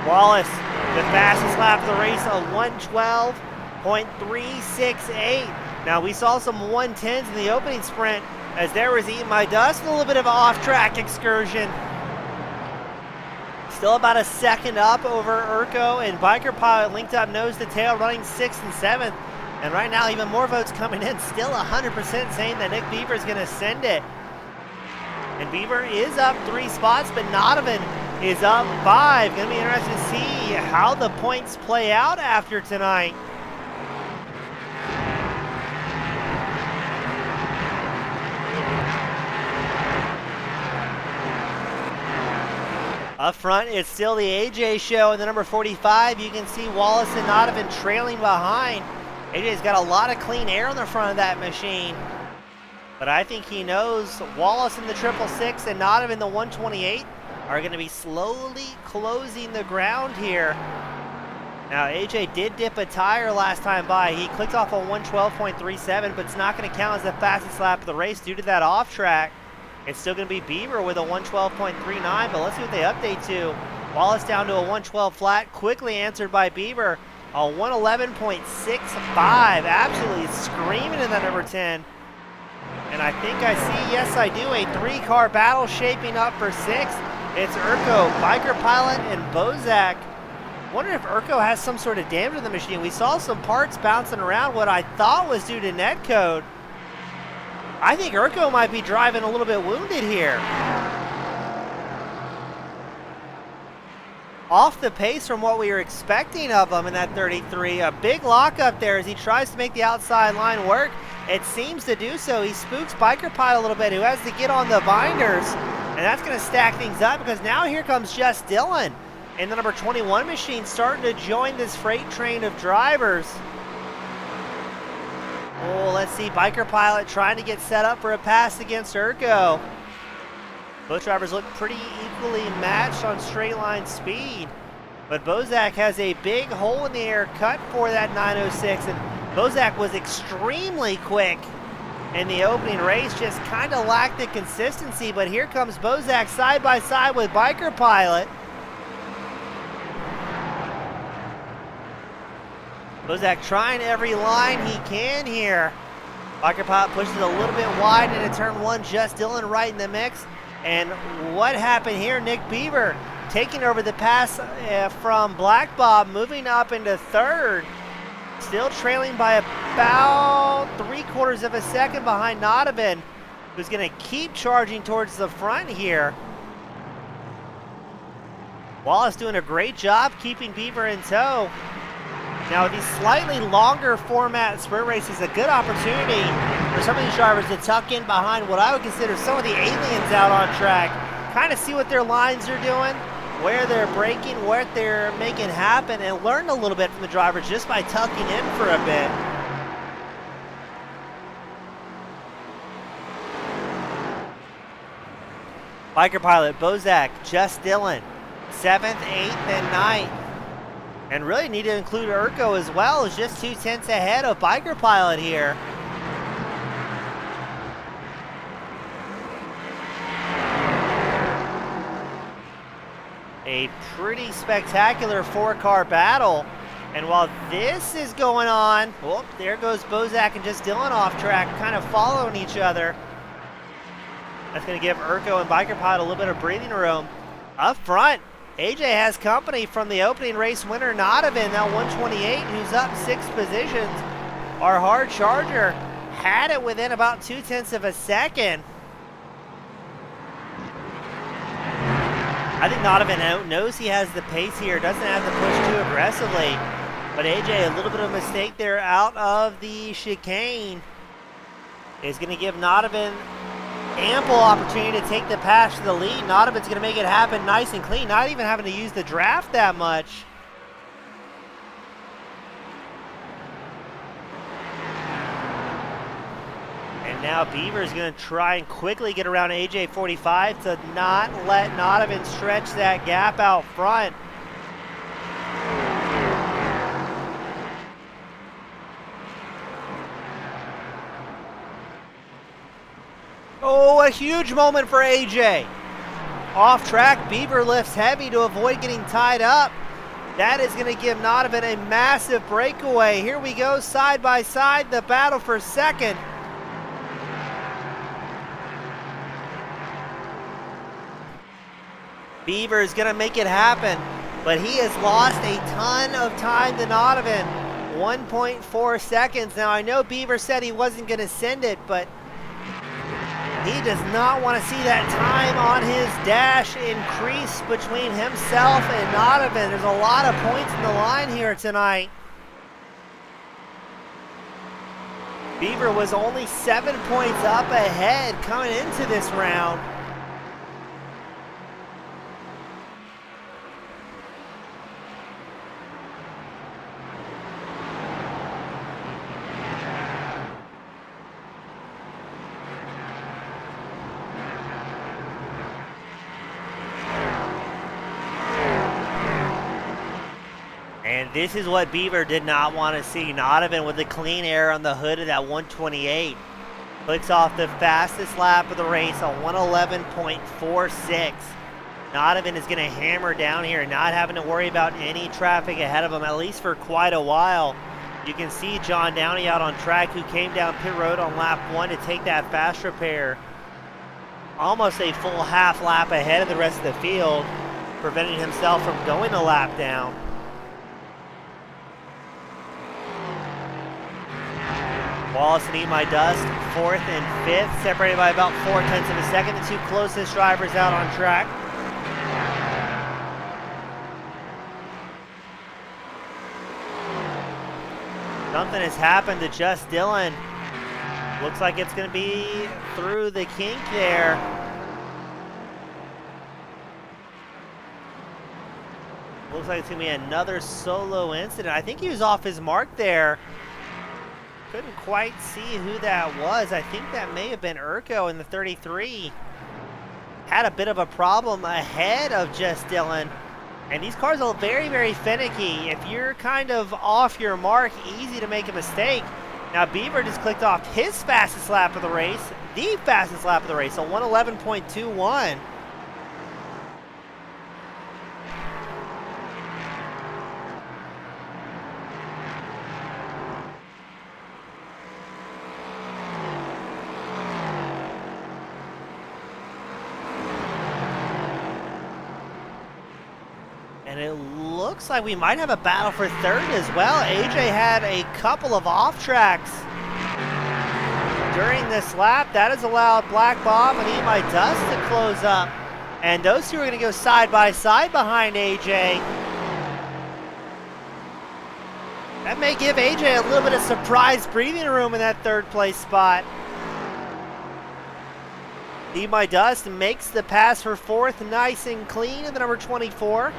[SPEAKER 1] Wallace, the fastest lap of the race, a 1:12.368. Now, we saw some 1:10s in the opening sprint as there was Eat My Dust, a little bit of an off-track excursion. Still about a second up over Urko, and Biker Pilot linked up nose to tail, running 6th and 7th. And right now, even more votes coming in, still 100% saying that Nick Beaver is going to send it. And Beaver is up 3 spots, but Donovan is up 5. Going to be interesting to see how the points play out after tonight. Up front, it's still the AJ show in the number 45. You can see Wallace and Donovan trailing behind. AJ's got a lot of clean air on the front of that machine. But I think he knows Wallace in the 666 and Donovan in the 128 are going to be slowly closing the ground here. Now, AJ did dip a tire last time by. He clicked off a 1:12.37, but it's not going to count as the fastest lap of the race due to that off track. It's still going to be Beaver with a 1:12.39, but let's see what they update to. Wallace down to a 1:12 flat, quickly answered by Beaver, a 1:11.65. Absolutely screaming in that number 10. And I think I see, yes I do, a 3-car battle shaping up for 6th. It's Urko, Biker Pilot, and Bozak. Wonder if Urko has some sort of damage to the machine. We saw some parts bouncing around, what I thought was due to netcode. I think Urko might be driving a little bit wounded here. Off the pace from what we were expecting of him in that 33. A big lockup there as he tries to make the outside line work. It seems to do so. He spooks Biker Pilot a little bit, who has to get on the binders. And that's going to stack things up because now here comes Just Dylan. And the number 21 machine starting to join this freight train of drivers. Oh, let's see. Biker Pilot trying to get set up for a pass against Urko. Both drivers look pretty equally matched on straight line speed. But Bozak has a big hole in the air cut for that 906. And Bozak was extremely quick in the opening race, just kind of lacked the consistency. But here comes Bozak side by side with Biker Pilot. Bozak trying every line he can here. Biker Pilot pushes it a little bit wide into turn 1. Just Dylan right in the mix. And what happened here? Nick Beaver taking over the pass from Black Bob, moving up into third. Still trailing by about 3/4 of a second behind Nodovan, who's going to keep charging towards the front here. Wallace doing a great job keeping Beaver in tow. Now, these slightly longer format sprint races, a good opportunity for some of these drivers to tuck in behind what I would consider some of the aliens out on track. Kind of see what their lines are doing, where they're braking, what they're making happen, and learn a little bit from the drivers just by tucking in for a bit. Biker Pilot, Bozak, Just Dylan, 7th, 8th, and 9th. And really need to include Urko as well, is just 2/10 ahead of Biker Pilot here. A pretty spectacular 4-car battle. And while this is going on, well, there goes Bozak and Just Dylan off track, kind of following each other. That's going to give Urko and Biker Pilot a little bit of breathing room. Up front, AJ has company from the opening race winner, Nodovan, now 128, who's up 6 positions. Our hard charger had it within about 2/10 of a second. I think Nodovan knows he has the pace here, doesn't have to push too aggressively. But AJ, a little bit of a mistake there out of the chicane, is going to give Nodovan ample opportunity to take the pass to the lead. Nodovan's going to make it happen nice and clean, not even having to use the draft that much. And now Beaver's going to try and quickly get around AJ 45 to not let Nodovan stretch that gap out front. Oh, a huge moment for AJ. Off track, Beaver lifts heavy to avoid getting tied up. That is going to give Nodovan a massive breakaway. Here we go, side by side, the battle for second. Beaver is going to make it happen, but he has lost a ton of time to Nodovan. 1.4 seconds. Now, I know Beaver said he wasn't going to send it, but he does not want to see that time on his dash increase between himself and Nodovan. There's a lot of points in the line here tonight. Beaver was only 7 points up ahead coming into this round. And this is what Beaver did not want to see. Nodovan with the clean air on the hood of that 128. Clicks off the fastest lap of the race, a 111.46. Nodovan is going to hammer down here, not having to worry about any traffic ahead of him, at least for quite a while. You can see John Downey out on track, who came down pit road on lap 1 to take that fast repair. Almost a full half lap ahead of the rest of the field, preventing himself from going a lap down. Wallace and Eat My Dust, 4th and 5th, separated by about 0.4 of a second. The two closest drivers out on track. Something has happened to Just Dylan. Looks like it's going to be through the kink there. Looks like it's going to be another solo incident. I think he was off his mark there. Couldn't quite see who that was. I think that may have been Urko in the 33. Had a bit of a problem ahead of Just Dylan. And these cars are very, very finicky. If you're kind of off your mark, easy to make a mistake. Now Beaver just clicked off his fastest lap of the race, the fastest lap of the race, a 1:11.21. And it looks like we might have a battle for third as well. AJ had a couple of off tracks during this lap. That has allowed Black Bob and Eat My Dust to close up. And those two are going to go side by side behind AJ. That may give AJ a little bit of surprise breathing room in that third place spot. Eat My Dust makes the pass for fourth nice and clean in the number 24.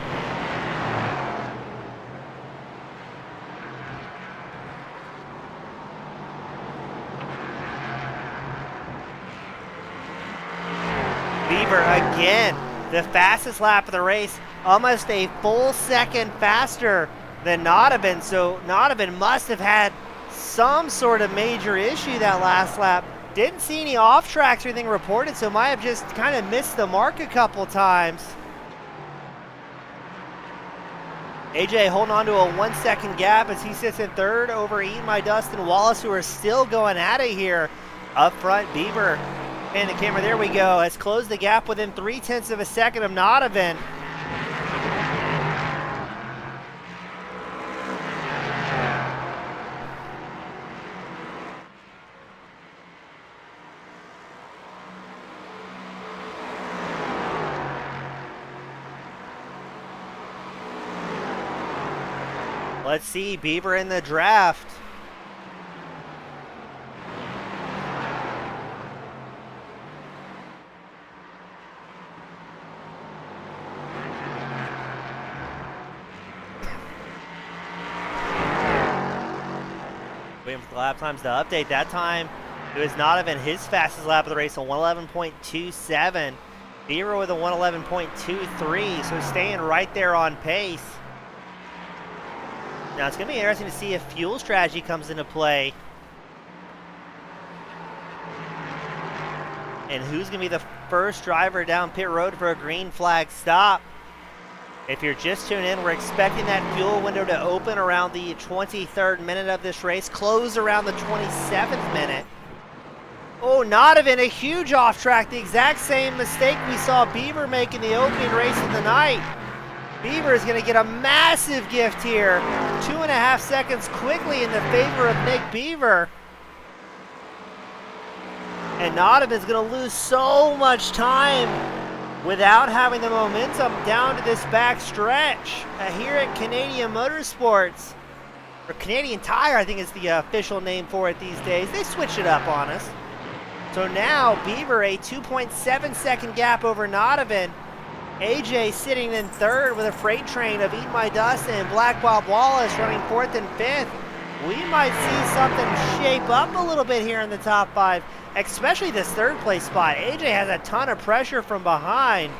[SPEAKER 1] Beaver again, the fastest lap of the race, almost a full second faster than Notabin. So Notabin must have had some sort of major issue that last lap. Didn't see any off tracks or anything reported, so might have just kind of missed the mark a couple times. AJ holding on to a 1 second gap as he sits in third over Eat My Dust and Wallace, who are still going at it here. Up front, Beaver. And the camera, there we go, has closed the gap within 0.3 of a second of Notabin. Let's see, Beaver in the draft. Waiting for the lap times to update. That time, it was Notabin, his fastest lap of the race, a 1:11.27. Beaver with a 1:11.23, so staying right there on pace. Now it's going to be interesting to see if fuel strategy comes into play. And who's going to be the first driver down pit road for a green flag stop. If you're just tuning in, we're expecting that fuel window to open around the 23rd minute of this race, close around the 27th minute. Oh, Notabin, a huge off track, the exact same mistake we saw Beaver make in the opening race of the night. Beaver is going to get a massive gift here. 2.5 seconds quickly in the favor of Nick Beaver. And Notabin is going to lose so much time without having the momentum down to this back stretch. Here at Canadian Motorsports, or Canadian Tire, I think is the official name for it these days. They switched it up on us. So now Beaver a 2.7 second gap over Notabin. AJ sitting in third with a freight train of Eat My Dust and Black Bob Wallace running fourth and fifth. We might see something shape up a little bit here in the top five, especially this third place spot. AJ has a ton of pressure from behind.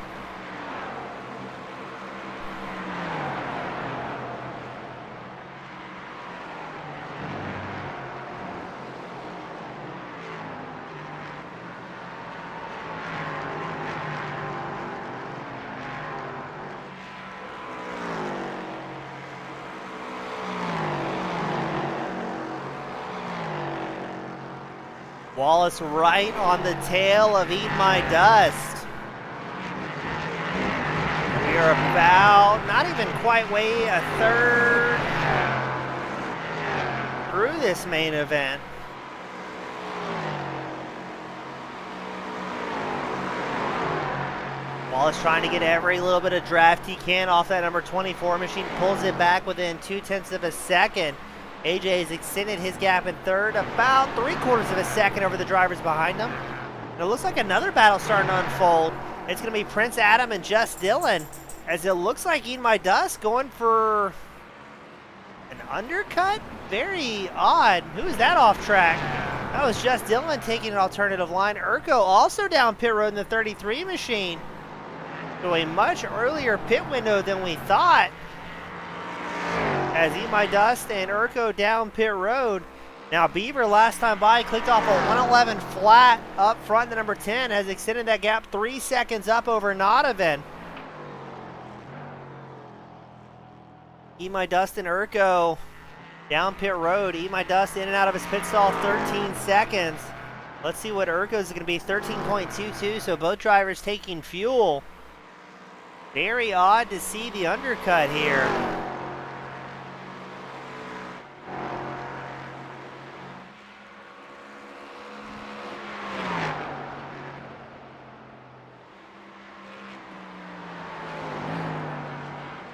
[SPEAKER 1] Wallace right on the tail of Eat My Dust. We are about, not even quite way a third through this main event. Wallace trying to get every little bit of draft he can off that number 24 machine. Pulls it back within 0.2 of a second. AJ has extended his gap in third about 3/4 of a second over the drivers behind him. And it looks like another battle starting to unfold. It's going to be Prince Adam and Just Dylan, as it looks like Eat My Dust going for an undercut? Very odd. Who is that off track? That was Just Dylan taking an alternative line. Urko also down pit road in the 33 machine. So a much earlier pit window than we thought, as Eat My Dust and Urko down pit road. Now Beaver last time by clicked off a 111 flat up front. The number 10 has extended that gap 3 seconds up over Nodovan. Eat My Dust and Urko down pit road. Eat My Dust in and out of his pit stall 13 seconds. Let's see what Urko's going to be, 13.22, so both drivers taking fuel. Very odd to see the undercut here.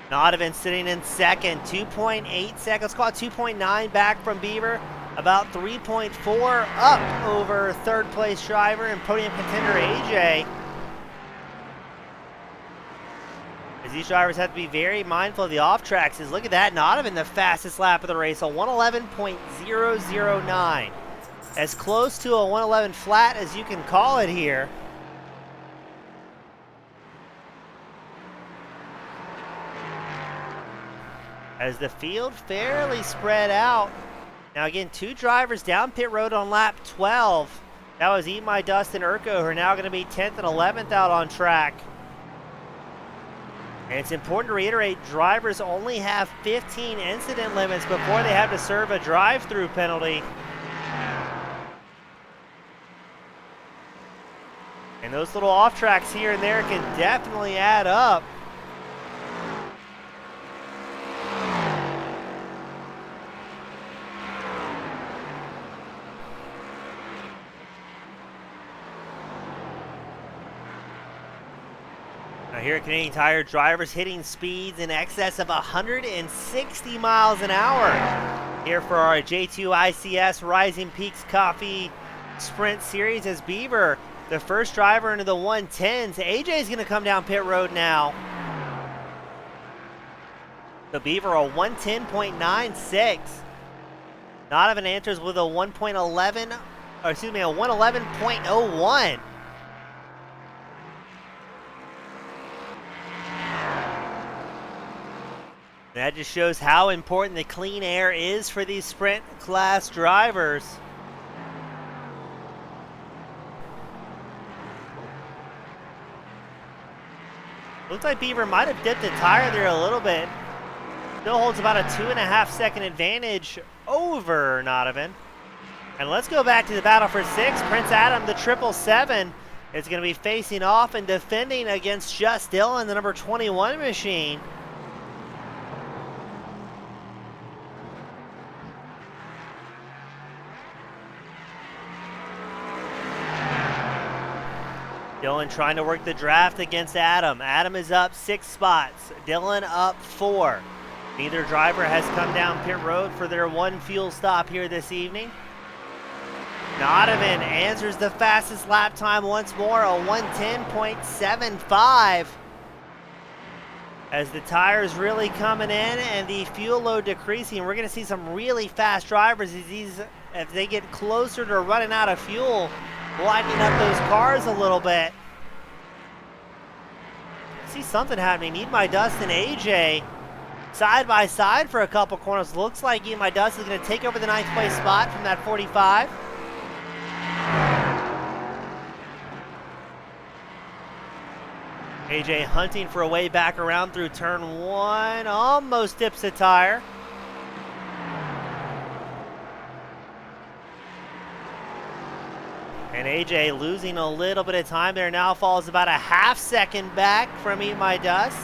[SPEAKER 1] Nodovan sitting in second, 2.8 seconds, call it 2.9 back from Beaver, about 3.4 up over third place driver and podium contender AJ. As these drivers have to be very mindful of the off tracks. Look at that, Nodovan the fastest lap of the race, a 111.009. As close to a 111 flat as you can call it here. As the field fairly spread out. Now again, two drivers down pit road on lap 12. That was Eat My Dust and Urko, who are now going to be 10th and 11th out on track. And it's important to reiterate, drivers only have 15 incident limits before they have to serve a drive-through penalty. And those little off tracks here and there can definitely add up. Now here at Canadian Tire, drivers hitting speeds in excess of 160 miles an hour. Here for our J2ICS Rising Peaks Coffee Sprint Series as Beaver, the first driver into the 110s. AJ's going to come down pit road now. So Beaver a 110.96. Nodovan enters with a 1.11, or excuse me, a 111.01. That just shows how important the clean air is for these sprint class drivers. Looks like Beaver might have dipped the tire there a little bit. Still holds about a 2.5 second advantage over Nodovan. And let's go back to the battle for 6. Prince Adam, the 777, is going to be facing off and defending against Just Dylan, the number 21 machine. Dylan trying to work the draft against Adam. Adam is up 6 spots. Dylan up 4. Neither driver has come down pit road for their one fuel stop here this evening. Nodovan answers the fastest lap time once more, a 110.75. As the tires really coming in and the fuel load decreasing, we're going to see some really fast drivers as they get closer to running out of fuel, lightening up those cars a little bit. See something happening. Eat My Dust and AJ side by side for a couple corners. Looks like Eat My Dust is going to take over the 9th place spot from that 45. AJ hunting for a way back around through turn 1. Almost dips a tire. And AJ losing a little bit of time there, now falls about a half second back from Eat My Dust.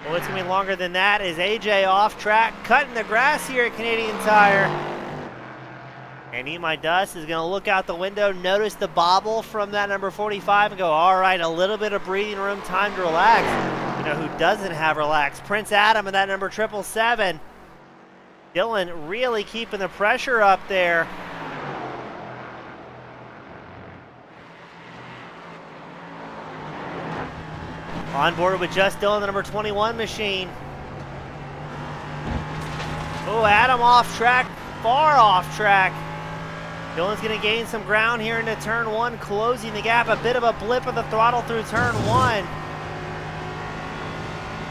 [SPEAKER 1] Well, it's going to be longer than that as AJ off track, cutting the grass here at Canadian Tire. And Eat My Dust is going to look out the window, notice the bobble from that number 45 and go, all right, a little bit of breathing room, time to relax. You know who doesn't have relax? Prince Adam and that number 777. Dylan really keeping the pressure up there. On board with just Dylan, the number 21 machine. Oh, Adam off track, far off track. Dylan's going to gain some ground here into turn 1, closing the gap. A bit of a blip of the throttle through turn 1.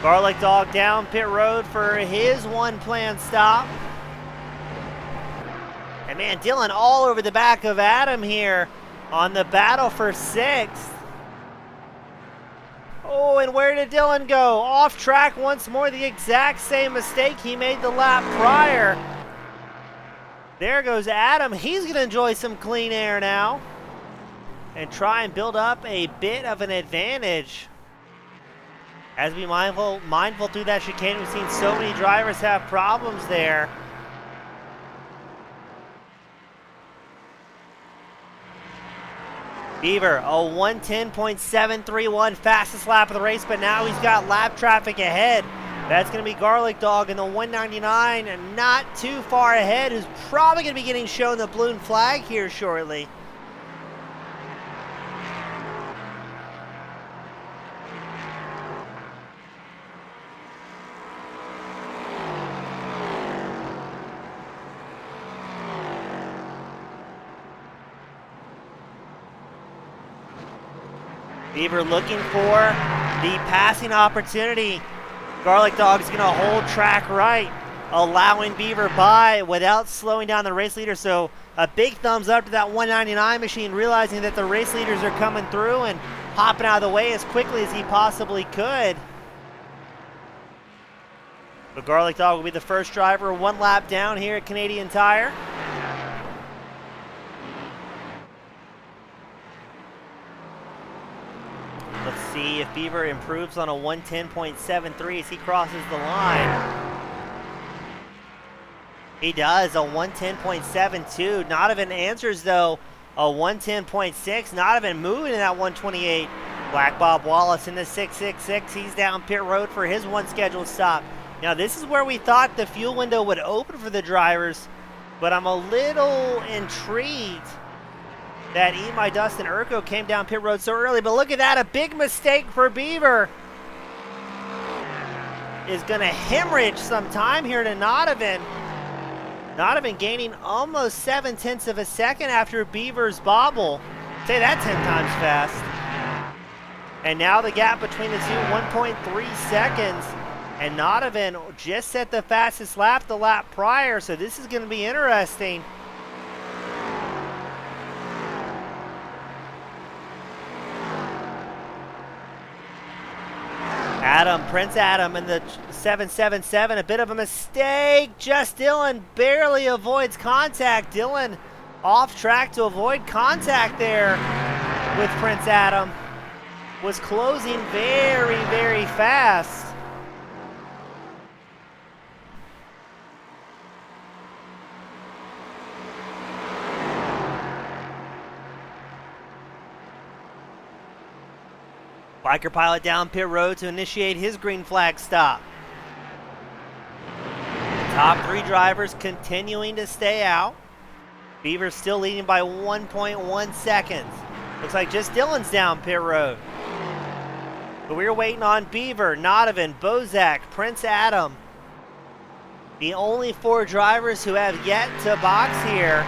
[SPEAKER 1] Garlic Dog down pit road for his one planned stop. And man, Dylan all over the back of Adam here on the battle for 6th. Oh, and where did Dylan go? Off track once more, the exact same mistake he made the lap prior. There goes Adam. He's going to enjoy some clean air now and try and build up a bit of an advantage. As we mindful through that chicane, we've seen so many drivers have problems there. Beaver, a 1:10.731, fastest lap of the race, but now he's got lap traffic ahead. That's going to be Garlic Dog in the 199, and not too far ahead, who's probably going to be getting shown the balloon flag here shortly. Beaver looking for the passing opportunity. Garlic Dog's going to hold track right, allowing Beaver by without slowing down the race leader. So a big thumbs up to that 199 machine, realizing that the race leaders are coming through and hopping out of the way as quickly as he possibly could. But Garlic Dog will be the first driver, one lap down here at Canadian Tire. Let's see if Beaver improves on a 1:10.73 as he crosses the line. He does, a 1:10.72. Not even answers though, a 1:10.6. Not even moving in that 1:28. Black Bob Wallace in the 666. He's down pit road for his one scheduled stop. Now this is where we thought the fuel window would open for the drivers, but I'm a little intrigued that Eat My Dust and Urko came down pit road so early. But look at that, a big mistake for Beaver. Is going to hemorrhage some time here to Nodovan. Nodovan gaining almost 0.7 of a second after Beaver's bobble. Say that 10 times fast. And now the gap between the two, 1.3 seconds. And Nodovan just set the fastest lap the lap prior, so this is going to be interesting. Prince Adam in the 777, a bit of a mistake. Just Dylan barely avoids contact. Dylan off track to avoid contact there with Prince Adam. Was closing very, very fast. Biker Pilot down pit road to initiate his green flag stop. Top 3 drivers continuing to stay out. Beaver's still leading by 1.1 seconds. Looks like just Dylan's down pit road. But we're waiting on Beaver, Nodovan, Bozak, Prince Adam. The only 4 drivers who have yet to box here.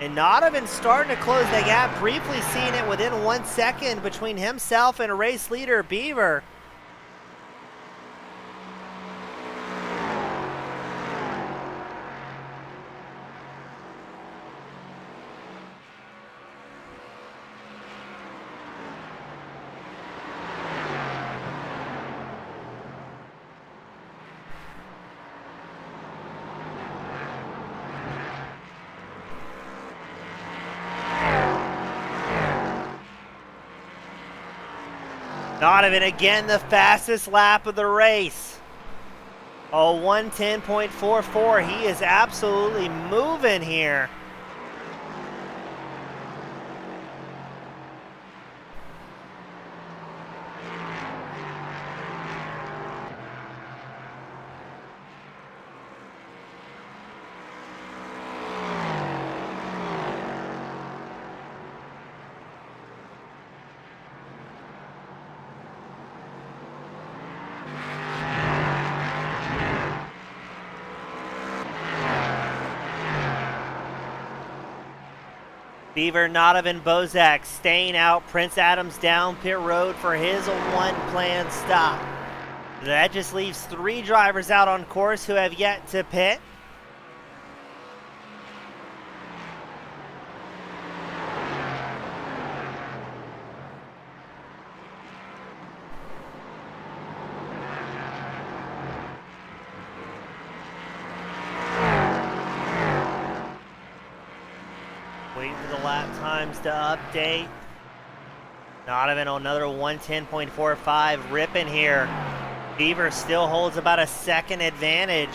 [SPEAKER 1] And Nodovan starting to close the gap, briefly seeing it within 1 second between himself and race leader Beaver. Nodovan again, the fastest lap of the race. Oh, 1:10.44. He is absolutely moving here. Beaver, Nodovan, Bozak staying out. Prince Adams down pit road for his one planned stop. That just leaves 3 drivers out on course who have yet to pit. Waiting for the lap times to update. Nodovan on another 110.45, ripping here. Beaver still holds about a second advantage.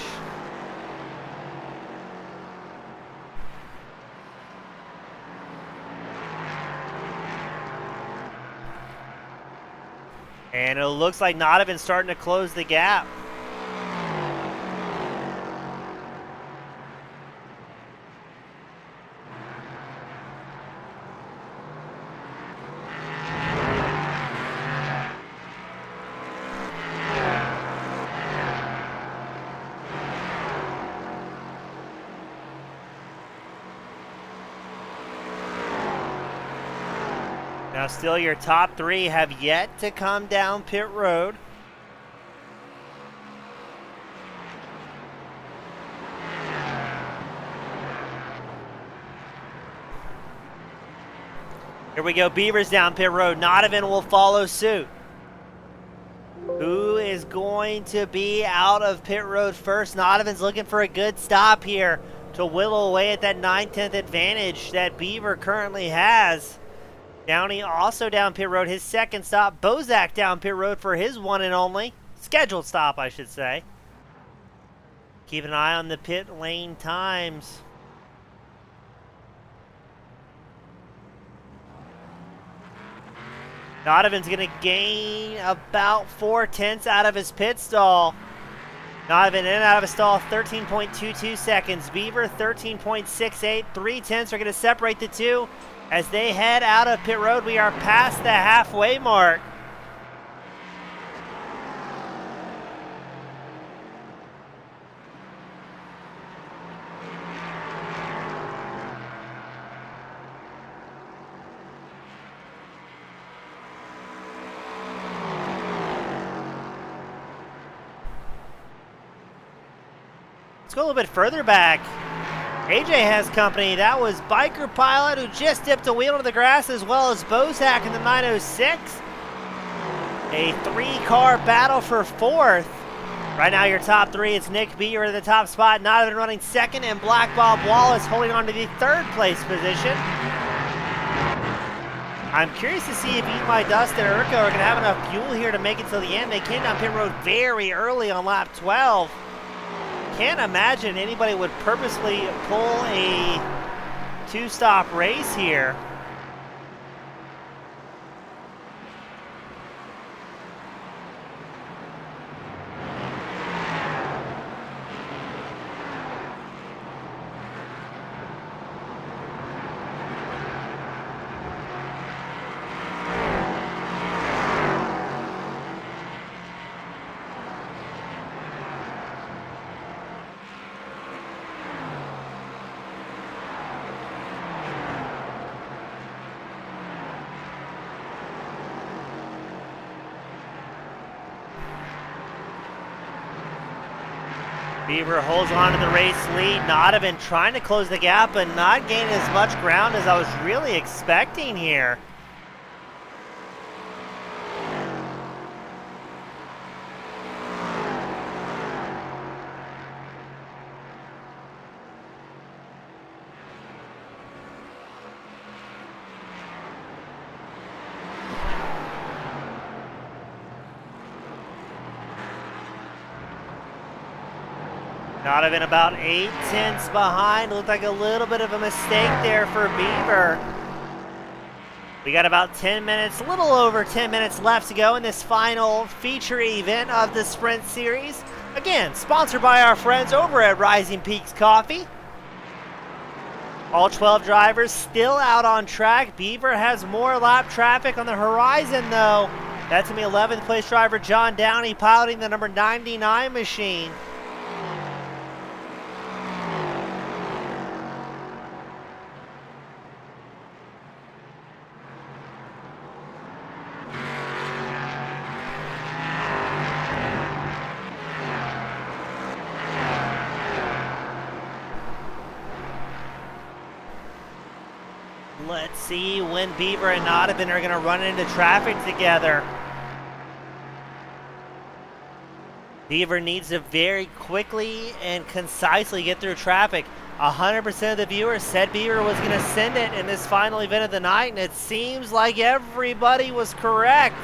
[SPEAKER 1] And it looks like Nodovan's starting to close the gap. Now still your top 3 have yet to come down pit road. Here we go, Beavers down pit road. Nodovan will follow suit. Who is going to be out of pit road first? Nodovan's looking for a good stop here to whittle away at that 9/10 advantage that Beaver currently has. Downey also down pit road, his second stop. Bozak down pit road for his one and only. Scheduled stop, I should say. Keep an eye on the pit lane times. Nodovan's going to gain about 4/10 out of his pit stall. Nodovan in and out of a stall, 13.22 seconds. Beaver, 13.68. 3/10 are going to separate the two. As they head out of pit road, we are past the halfway mark. Let's go a little bit further back. AJ has company. That was Biker Pilot who just dipped a wheel into the grass, as well as Bozak in the 906. A 3-car battle for 4th. Right now your top 3, it's Nick Beaver in the top spot, Nodovan running 2nd, and Black Bob Wallace holding on to the 3rd place position. I'm curious to see if Eat My Dust and Urko are going to have enough fuel here to make it till the end. They came down pit road very early on lap 12. Can't imagine anybody would purposely pull a 2-stop race here. Beaver holds on to the race lead. Nodovan trying to close the gap, but not gaining as much ground as I was really expecting here. Nodovan about 8/10 behind. Looked like a little bit of a mistake there for Beaver. We got about 10 minutes, a little over 10 minutes left to go in this final feature event of the Sprint Series. Again, sponsored by our friends over at Rising Peaks Coffee. All 12 drivers still out on track. Beaver has more lap traffic on the horizon, though. That's going to be 11th place driver John Downey piloting the number 99 machine. Let's see when Beaver and Nodovan are going to run into traffic together. Beaver needs to very quickly and concisely get through traffic. 100% of the viewers said Beaver was going to send it in this final event of the night, and it seems like everybody was correct.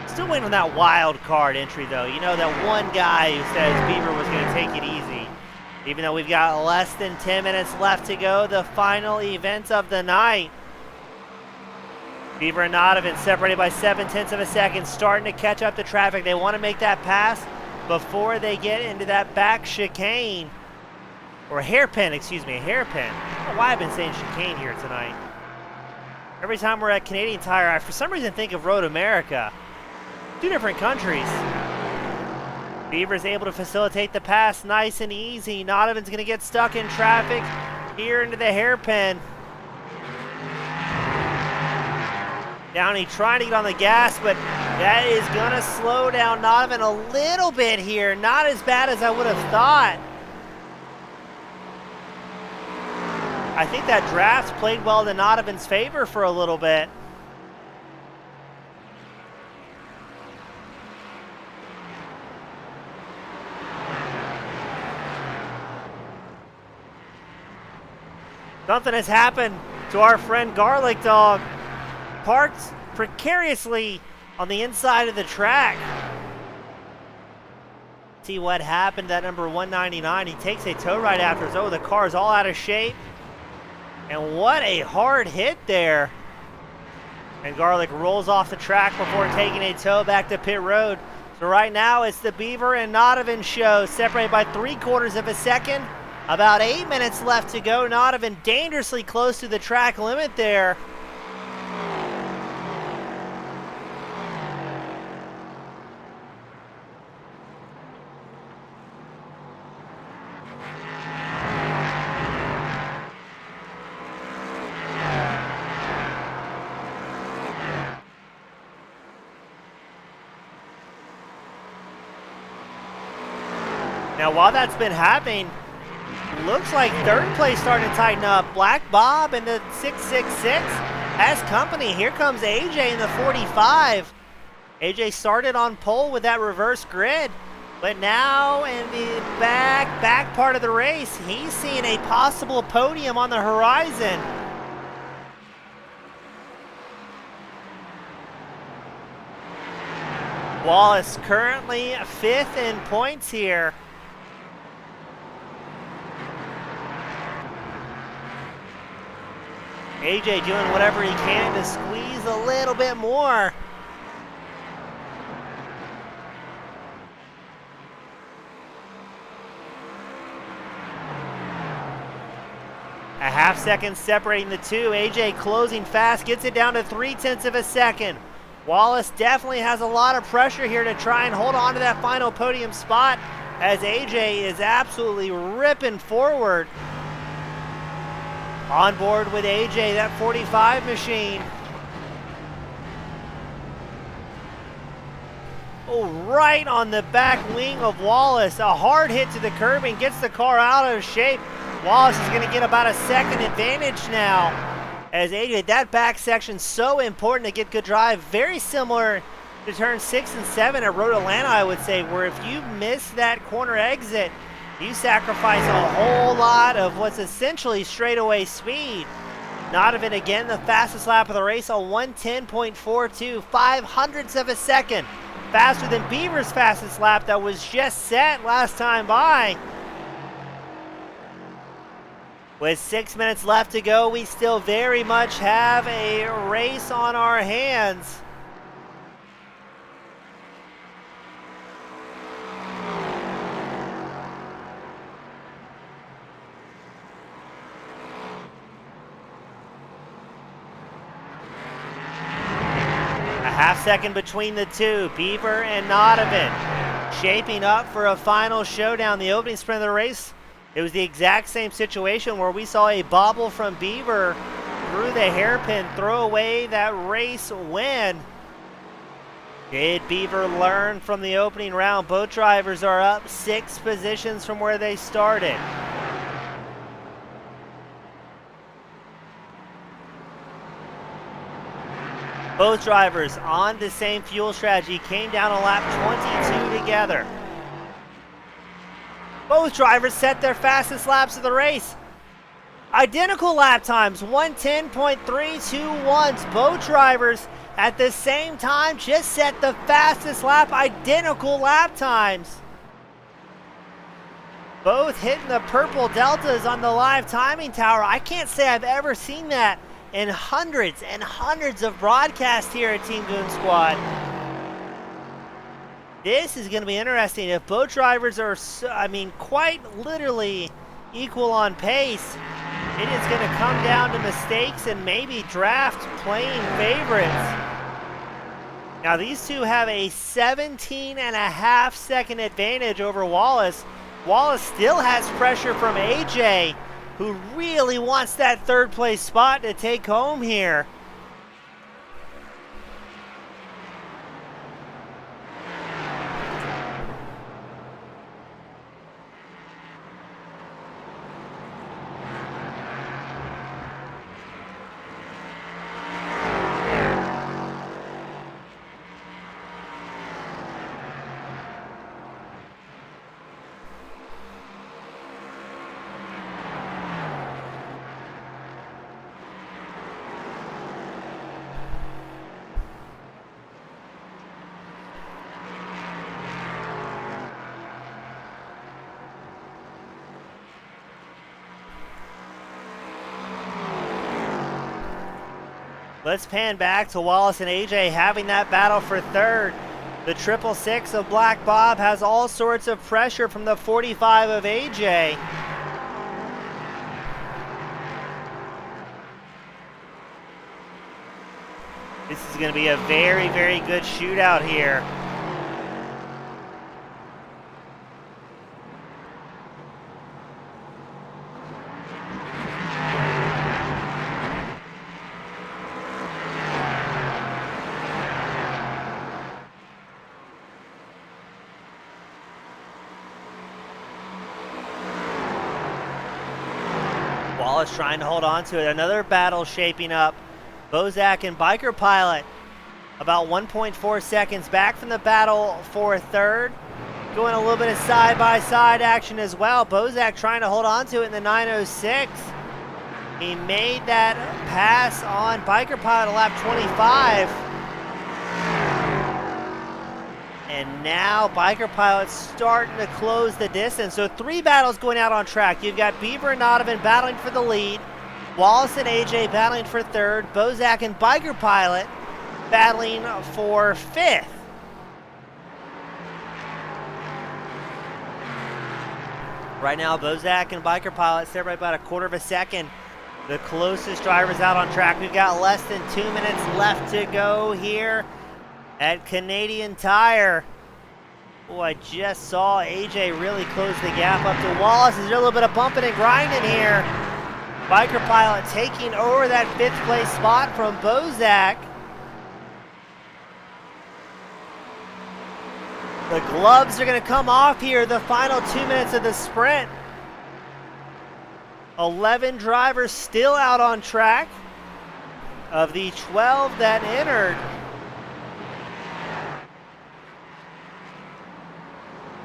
[SPEAKER 1] Still waiting on that wild card entry, though. You know, that one guy who says Beaver was going to take it easy. Even though we've got less than 10 minutes left to go, the final event of the night. Beaver and Nodovan separated by 7/10 of a second, starting to catch up to traffic. They want to make that pass before they get into that back chicane. Or hairpin, excuse me, hairpin. I don't know why I've been saying chicane here tonight. Every time we're at Canadian Tire, I for some reason think of Road America. Two different countries. Beaver's able to facilitate the pass nice and easy. Nodovan's going to get stuck in traffic here into the hairpin. Downey trying to get on the gas, but that is going to slow down Nodovan a little bit here. Not as bad as I would have thought. I think that draft played well in Nodovan's favor for a little bit. Something has happened to our friend Garlic Dog. Parked precariously on the inside of the track. See what happened to that number 199. He takes a tow right after. Oh, the car is all out of shape. And what a hard hit there. And Garlic rolls off the track before taking a tow back to pit road. So right now it's the Beaver and Nodovan show, separated by 3/4 of a second. About 8 minutes left to go. Nodovan dangerously close to the track limit there. Now, while that's been happening, looks like third place starting to tighten up. Black Bob in the 666 has company. Here comes AJ in the 45. AJ started on pole with that reverse grid, but now in the back part of the race, he's seeing a possible podium on the horizon. Wallace currently 5th in points here. AJ doing whatever he can to squeeze a little bit more. A half second separating the two. AJ closing fast, gets it down to 3/10 of a second. Wallace definitely has a lot of pressure here to try and hold on to that final podium spot as AJ is absolutely ripping forward. On board with AJ, that 45 machine. Oh, right on the back wing of Wallace. A hard hit to the curb and gets the car out of shape. Wallace is going to get about a second advantage now. As AJ, that back section so important to get good drive. Very similar to turn 6 and 7 at Road Atlanta, I would say, where if you miss that corner exit, you sacrifice a whole lot of what's essentially straightaway speed. Nodovan again, the fastest lap of the race, a 1:10.42, 0.05 of a second. Faster than Beaver's fastest lap that was just set last time by. With 6 minutes left to go, we still very much have a race on our hands. Half second between the two, Beaver and Nodovan, shaping up for a final showdown. The opening sprint of the race, it was the exact same situation where we saw a bobble from Beaver through the hairpin throw away that race win. Did Beaver learn from the opening round? Both drivers are up 6 positions from where they started. Both drivers on the same fuel strategy came down on lap 22 together. Both drivers set their fastest laps of the race. Identical lap times, 1:10.321. Both drivers at the same time just set the fastest lap, identical lap times. Both hitting the purple deltas on the live timing tower. I can't say I've ever seen that in hundreds and hundreds of broadcasts here at Team Goon Squad. This is going to be interesting. If both drivers are, quite literally equal on pace, it is going to come down to mistakes and maybe draft playing favorites. Now these two have a 17.5-second advantage over Wallace. Wallace still has pressure from AJ, who really wants that third place spot to take home here. Let's pan back to Wallace and AJ having that battle for third. The 666 of Black Bob has all sorts of pressure from the 45 of AJ. This is going to be a very, very good shootout here. Wallace trying to hold on to it. Another battle shaping up. Bozak and Biker Pilot about 1.4 seconds back from the battle for third. Going a little bit of side-by-side action as well. Bozak trying to hold on to it in the 906. He made that pass on Biker Pilot lap 25. And now Biker Pilot's starting to close the distance. So three battles going out on track. You've got Beaver and Donovan battling for the lead. Wallace and AJ battling for third. Bozak and Biker Pilot battling for fifth. Right now, Bozak and Biker Pilot separate by about a quarter of a second. The closest drivers out on track. We've got less than 2 minutes left to go here at Canadian Tire. Oh, I just saw AJ really close the gap up to Wallace. Is there a little bit of bumping and grinding here? Biker Pilot taking over that fifth place spot from Bozak. The gloves are going to come off here the final 2 minutes of the sprint. 11 drivers still out on track. Of the 12 that entered,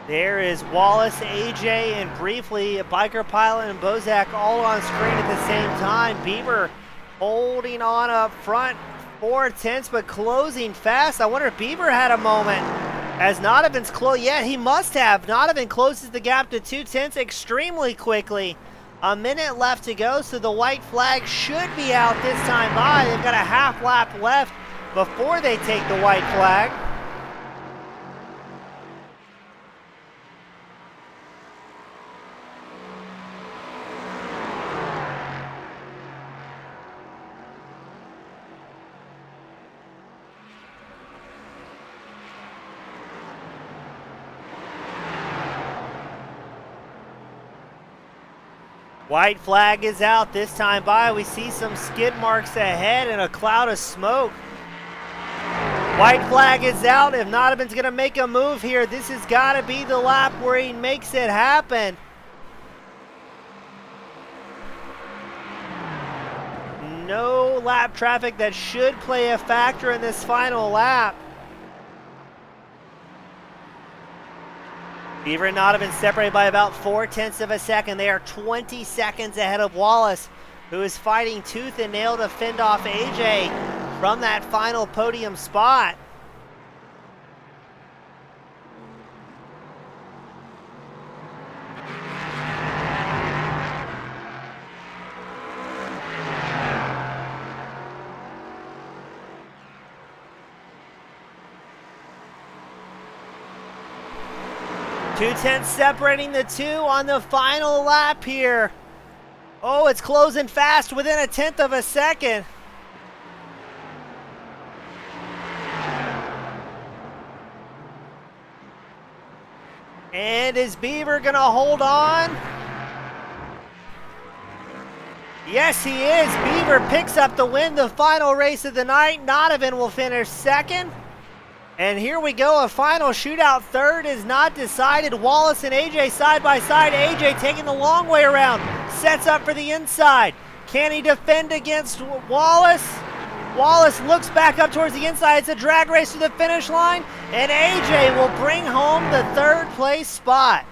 [SPEAKER 1] there is Wallace, AJ, and briefly Biker Pilot and Bozak all on screen at the same time. Bieber holding on up front, 4/10, but closing fast. I wonder if Bieber had a moment. As Nodovan's close, yeah, he must have. Nodovan closes the gap to 2/10 extremely quickly. A minute left to go, so the white flag should be out this time by. They've got a half lap left before they take the white flag. White flag is out this time by. We see some skid marks ahead and a cloud of smoke. White flag is out. If Nodovan's going to make a move here, this has got to be the lap where he makes it happen. no lap traffic that should play a factor in this final lap. Beaver and Donovan separated by about 0.4 of a second. They are 20 seconds ahead of Wallace, who is fighting tooth and nail to fend off AJ from that final podium spot. Two-tenths separating the two on the final lap here. Oh, it's closing fast within 1/10 of a second. And is Beaver gonna hold on? Yes, he is. Beaver picks up the win, the final race of the night. Donovan will finish second. And here we go, a final shootout. Third is not decided. Wallace and AJ side by side. AJ taking the long way around. Sets up for the inside. Can he defend against Wallace? Wallace looks back up towards the inside. It's a drag race to the finish line. And AJ will bring home the third place spot.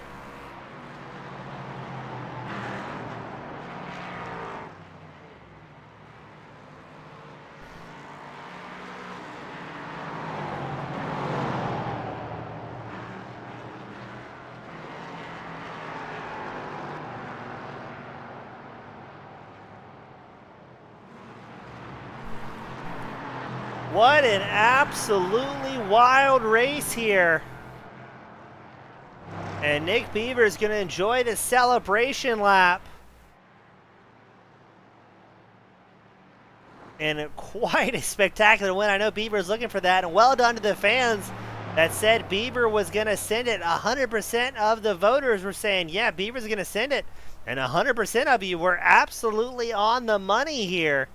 [SPEAKER 1] What an absolutely wild race here. And Nick Beaver is going to enjoy the celebration lap. And quite a spectacular win. I know Beaver is looking for that. And well done to the fans that said Beaver was going to send it. 100% of the voters were saying, yeah, Beaver's going to send it. And 100% of you were absolutely on the money here.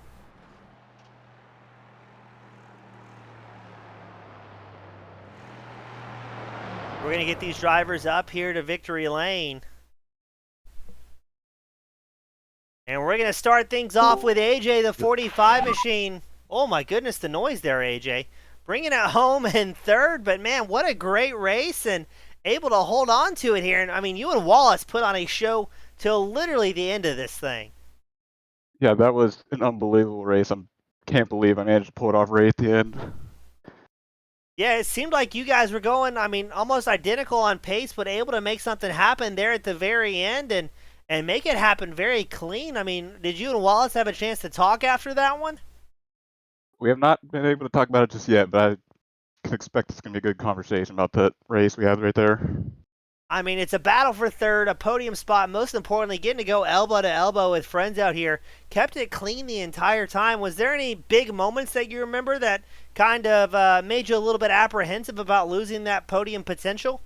[SPEAKER 1] We're going to get these drivers up here to victory lane. And we're going to start things off with AJ, the 45 machine. Oh my goodness, the noise there, AJ. Bringing it home in third, but man, what a great race and able to hold on to it here. And I mean, you and Wallace put on a show till literally the end of this thing.
[SPEAKER 8] Yeah, that was an unbelievable race. I can't believe I managed to pull it off right at the end.
[SPEAKER 1] Yeah, it seemed like you guys were going, I mean, almost identical on pace, but able to make something happen there at the very end and make it happen very clean. I mean, did you and Wallace have a chance to talk after that one?
[SPEAKER 8] We have not been able to talk about it just yet, but I can expect it's going to be a good conversation about that race we had right there.
[SPEAKER 1] I mean, it's a battle for third, a podium spot. Most importantly, getting to go elbow to elbow with friends out here. Kept it clean the entire time. Was there any big moments that you remember that kind of made you a little bit apprehensive about losing that podium potential?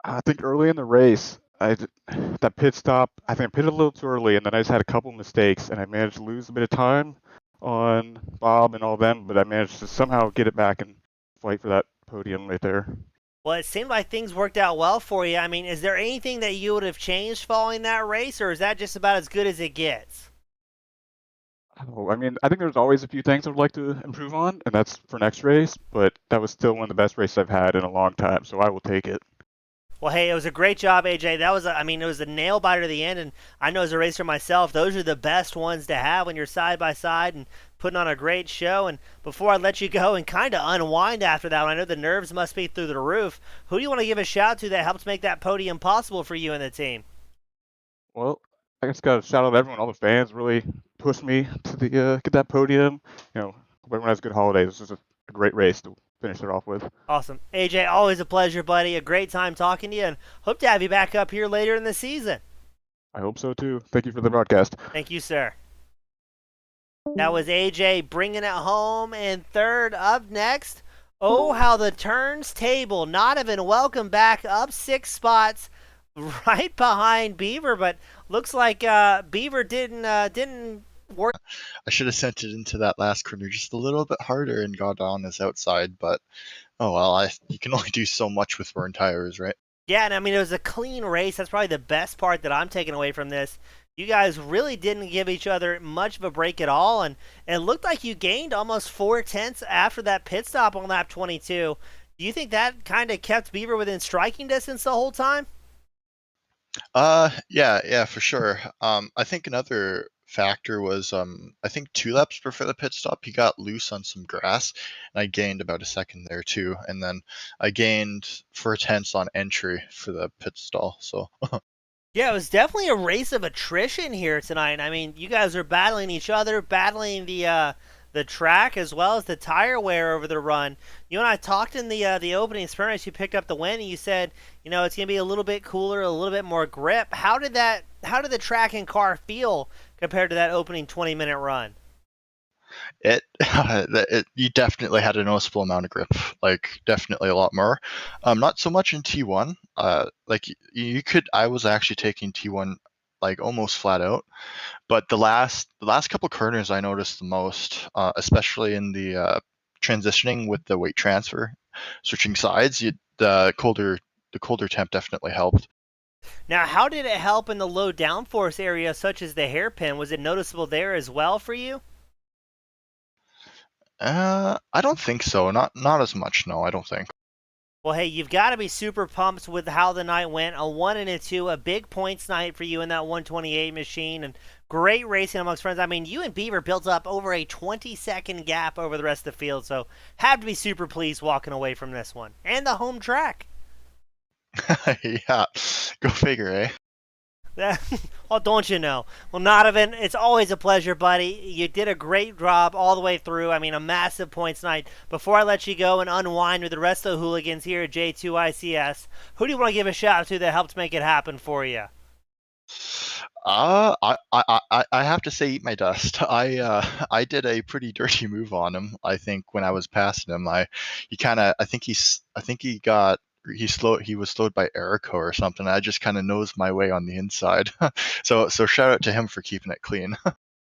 [SPEAKER 8] I think early in the race, that pit stop, I think I pitted a little too early, and then I just had a couple mistakes, and I managed to lose a bit of time on Bob and all them, but I managed to somehow get it back and fight for that podium right there.
[SPEAKER 1] Well, it seemed like things worked out well for you. I mean, is there anything that you would have changed following that race, or is that just about as good as it gets?
[SPEAKER 8] Oh, I mean, I think there's always a few things I would like to improve on, and that's for next race, but that was still one of the best races I've had in a long time, so I will take it.
[SPEAKER 1] Well, hey, it was a great job, AJ. That was, I mean, it was a nail biter to the end, and I know as a racer myself, those are the best ones to have when you're side by side and putting on a great show. And before I let you go and kind of unwind after that one, I know the nerves must be through the roof. Who do you want to give a shout to that helped make that podium possible for you and the team?
[SPEAKER 8] Well, I just got to shout out to everyone. All the fans really pushed me to get that podium. You know, hope everyone has a good holiday. This is a great race to finish it off with.
[SPEAKER 1] Awesome. AJ, always a pleasure, buddy. A great time talking to you, and hope to have you back up here later in the season.
[SPEAKER 8] I hope so, too. Thank you for the broadcast.
[SPEAKER 1] Thank you, sir. That was AJ bringing it home in third. Up next, oh, how the turns table. Not even welcome back, up 6 spots, right behind Beaver, but looks like Beaver didn't work.
[SPEAKER 6] I should have sent it into that last corner just a little bit harder and got on his outside, but oh well, you can only do so much with burn tires, right?
[SPEAKER 1] Yeah, and I mean, it was a clean race. That's probably the best part that I'm taking away from this. You guys really didn't give each other much of a break at all, and it looked like you gained almost 4 tenths after that pit stop on lap 22. Do you think that kind of kept Beaver within striking distance the whole time?
[SPEAKER 6] Yeah, for sure. I think another factor was I think 2 laps before the pit stop he got loose on some grass, and I gained about a second there too, and then I gained 4 tenths on entry for the pit stall. So
[SPEAKER 1] Yeah, it was definitely a race of attrition here tonight. I mean, you guys are battling each other, battling the track as well as the tire wear over the run. You and I talked in the opening sprint race. You picked up the win, and you said, it's gonna be a little bit cooler, a little bit more grip. How did the track and car feel compared to that opening 20-minute run?
[SPEAKER 6] you definitely had a noticeable amount of grip, like definitely a lot more. Not so much in T1. Like you could, I was actually taking T1 like almost flat out, but the last couple corners I noticed the most, especially in the transitioning with the weight transfer, switching sides. The colder temp definitely helped.
[SPEAKER 1] Now, how did it help in the low downforce area, such as the hairpin? Was it noticeable there as well for you?
[SPEAKER 6] I don't think so. Not as much. No, I don't think.
[SPEAKER 1] Well, hey, you've got to be super pumped with how the night went. A 1 and a 2, a big points night for you in that 128 machine, and great racing amongst friends. I mean, you and Beaver built up over a 20-second gap over the rest of the field, so have to be super pleased walking away from this one. And the home track.
[SPEAKER 6] Yeah, go figure, eh?
[SPEAKER 1] Well, don't you know? Well, Donovan, it's always a pleasure, buddy. You did a great job all the way through. I mean, a massive points night. Before I let you go and unwind with the rest of the hooligans here at J2ICS, who do you want to give a shout out to that helped make it happen for you?
[SPEAKER 6] I have to say, eat my dust. I did a pretty dirty move on him. I think when I was passing him, he kind of, I think he was slowed by Erico or something. I just kind of nosed my way on the inside. So shout out to him for keeping it clean.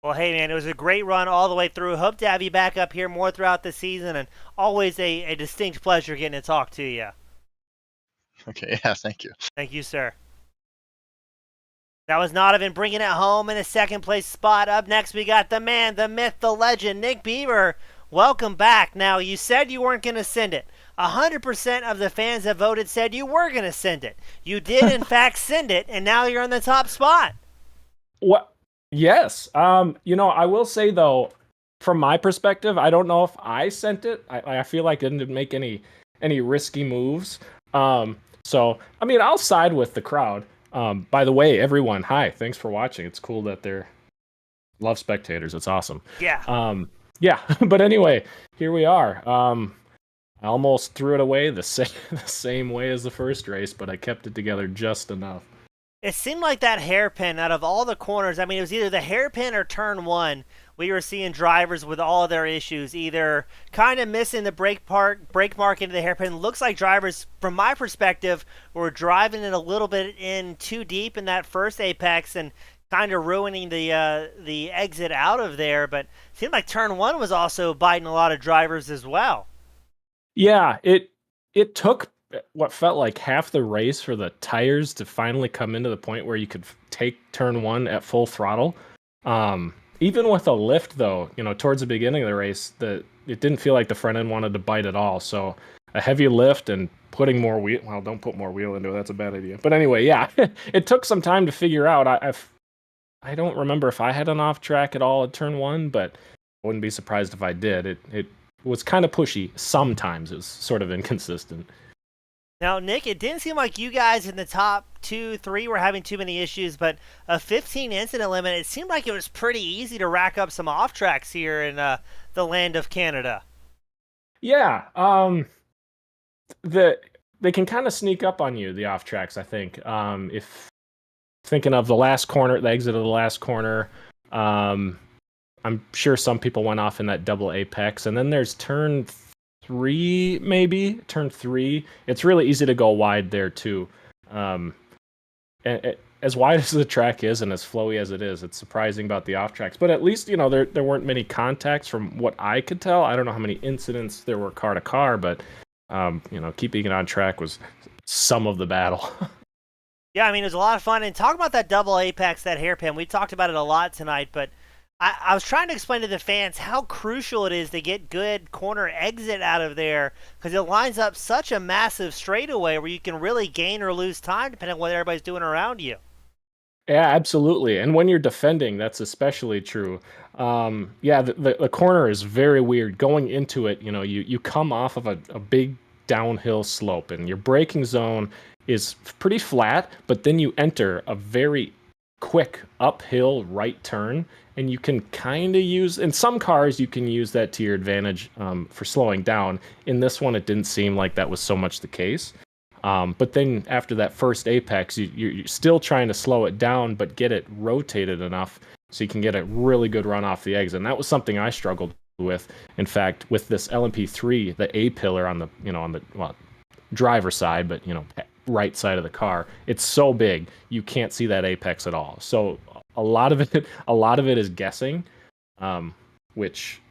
[SPEAKER 1] Well, hey, man, it was a great run all the way through. Hope to have you back up here more throughout the season, and always a distinct pleasure getting to talk to you.
[SPEAKER 6] Okay, yeah, thank you.
[SPEAKER 1] Thank you, sir. That was Donovan bringing it home in a second place spot. Up next, we got the man, the myth, the legend, Nick Beaver. Welcome back. Now, you said you weren't going to send it. 100% of the fans that voted said you were going to send it. You did, in fact, send it, and now you're in the top spot.
[SPEAKER 5] What? Yes. I will say though, from my perspective, I don't know if I sent it. I feel like I didn't make any risky moves. So I mean, I'll side with the crowd. By the way, everyone, hi, thanks for watching. It's cool that they're love spectators. It's awesome.
[SPEAKER 1] Yeah.
[SPEAKER 5] Yeah. But anyway, here we are. I almost threw it away the same way as the first race, but I kept it together just enough.
[SPEAKER 1] It seemed like that hairpin out of all the corners, I mean, it was either the hairpin or turn one. We were seeing drivers with all of their issues, either kind of missing the brake mark into the hairpin. Looks like drivers, from my perspective, were driving it a little bit in too deep in that first apex and kind of ruining the exit out of there. But it seemed like turn one was also biting a lot of drivers as well.
[SPEAKER 5] Yeah, it took what felt like half the race for the tires to finally come into the point where you could take turn one at full throttle. Even with a lift, though, towards the beginning of the race, it didn't feel like the front end wanted to bite at all. So a heavy lift and putting more wheel. Well, don't put more wheel into it. That's a bad idea. But anyway, yeah, it took some time to figure out. I don't remember if I had an off track at all at turn one, but I wouldn't be surprised if I did. It was kind of pushy. Sometimes it was sort of inconsistent.
[SPEAKER 1] Now, Nick, it didn't seem like you guys in the top 2, 3 were having too many issues, but a 15 incident limit, it seemed like it was pretty easy to rack up some off tracks here in the land of Canada.
[SPEAKER 5] Yeah, they can kind of sneak up on you, the off tracks, I think. If thinking of the last corner, the exit of the last corner, I'm sure some people went off in that double apex, and then there's turn 3, maybe turn 3. It's really easy to go wide there too. And as wide as the track is and as flowy as it is, it's surprising about the off tracks. But at least there weren't many contacts from what I could tell. I don't know how many incidents there were car to car, but keeping it on track was some of the battle.
[SPEAKER 1] Yeah, I mean, it was a lot of fun. And talk about that double apex, that hairpin. We talked about it a lot tonight, but I was trying to explain to the fans how crucial it is to get good corner exit out of there because it lines up such a massive straightaway where you can really gain or lose time depending on what everybody's doing around you.
[SPEAKER 5] Yeah, absolutely. And when you're defending, that's especially true. Yeah, the corner is very weird. Going into it, you come off of a big downhill slope, and your braking zone is pretty flat, but then you enter a very quick uphill right turn, and you can kind of use, in some cars, you can use that to your advantage for slowing down. In this one, it didn't seem like that was so much the case. But then after that first apex, you're still trying to slow it down, but get it rotated enough so you can get a really good run off the exit. And that was something I struggled with. In fact, with this LMP3, the A pillar on the driver side, but right side of the car, it's so big you can't see that apex at all. So a lot of it is guessing, which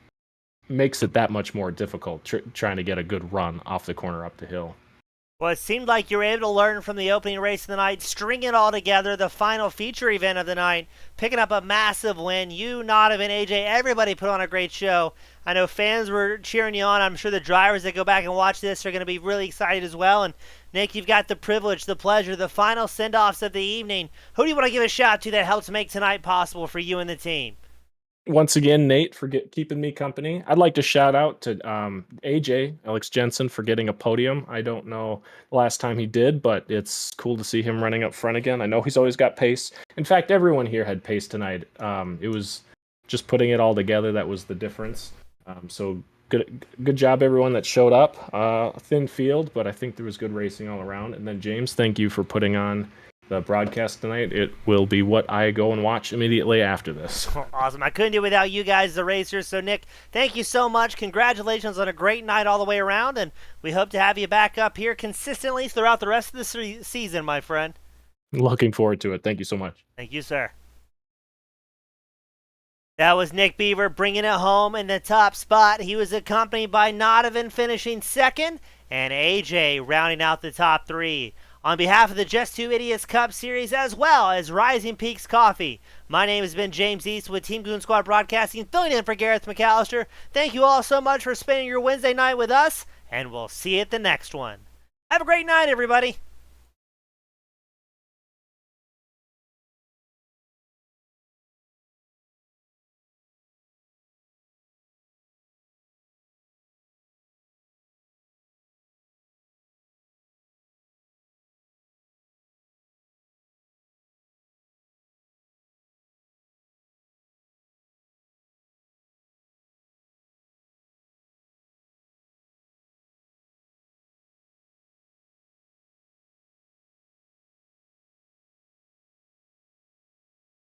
[SPEAKER 5] makes it that much more difficult trying to get a good run off the corner up the hill.
[SPEAKER 1] Well, it seemed like you were able to learn from the opening race of the night, string it all together, the final feature event of the night, picking up a massive win. You, Nadav, and AJ, everybody put on a great show. I know fans were cheering you on. I'm sure the drivers that go back and watch this are going to be really excited as well. And, Nick, you've got the privilege, the pleasure, the final send-offs of the evening. Who do you want to give a shout to that helps make tonight possible for you and the team?
[SPEAKER 5] Once again, Nate, for keeping me company. I'd like to shout out to AJ, Alex Jensen, for getting a podium. I don't know the last time he did, but it's cool to see him running up front again. I know he's always got pace. In fact, everyone here had pace tonight. It was just putting it all together that was the difference. So good job, everyone that showed up. A thin field, but I think there was good racing all around. And then, James, thank you for putting on the broadcast tonight. It will be what I go and watch immediately after this.
[SPEAKER 1] Awesome. I couldn't do it without you guys, the racers. So, Nick, thank you so much. Congratulations on a great night all the way around, and we hope to have you back up here consistently throughout the rest of the season, my friend.
[SPEAKER 5] Looking forward to it. Thank you so much.
[SPEAKER 1] Thank you, sir. That was Nick Beaver bringing it home in the top spot. He was accompanied by Nadav finishing second, and AJ rounding out the top three. On behalf of the Just Two Idiots Cup Series, as well as Rising Peaks Coffee, my name has been James East with Team Goon Squad Broadcasting, filling in for Gareth McAllister. Thank you all so much for spending your Wednesday night with us, and we'll see you at the next one. Have a great night, everybody.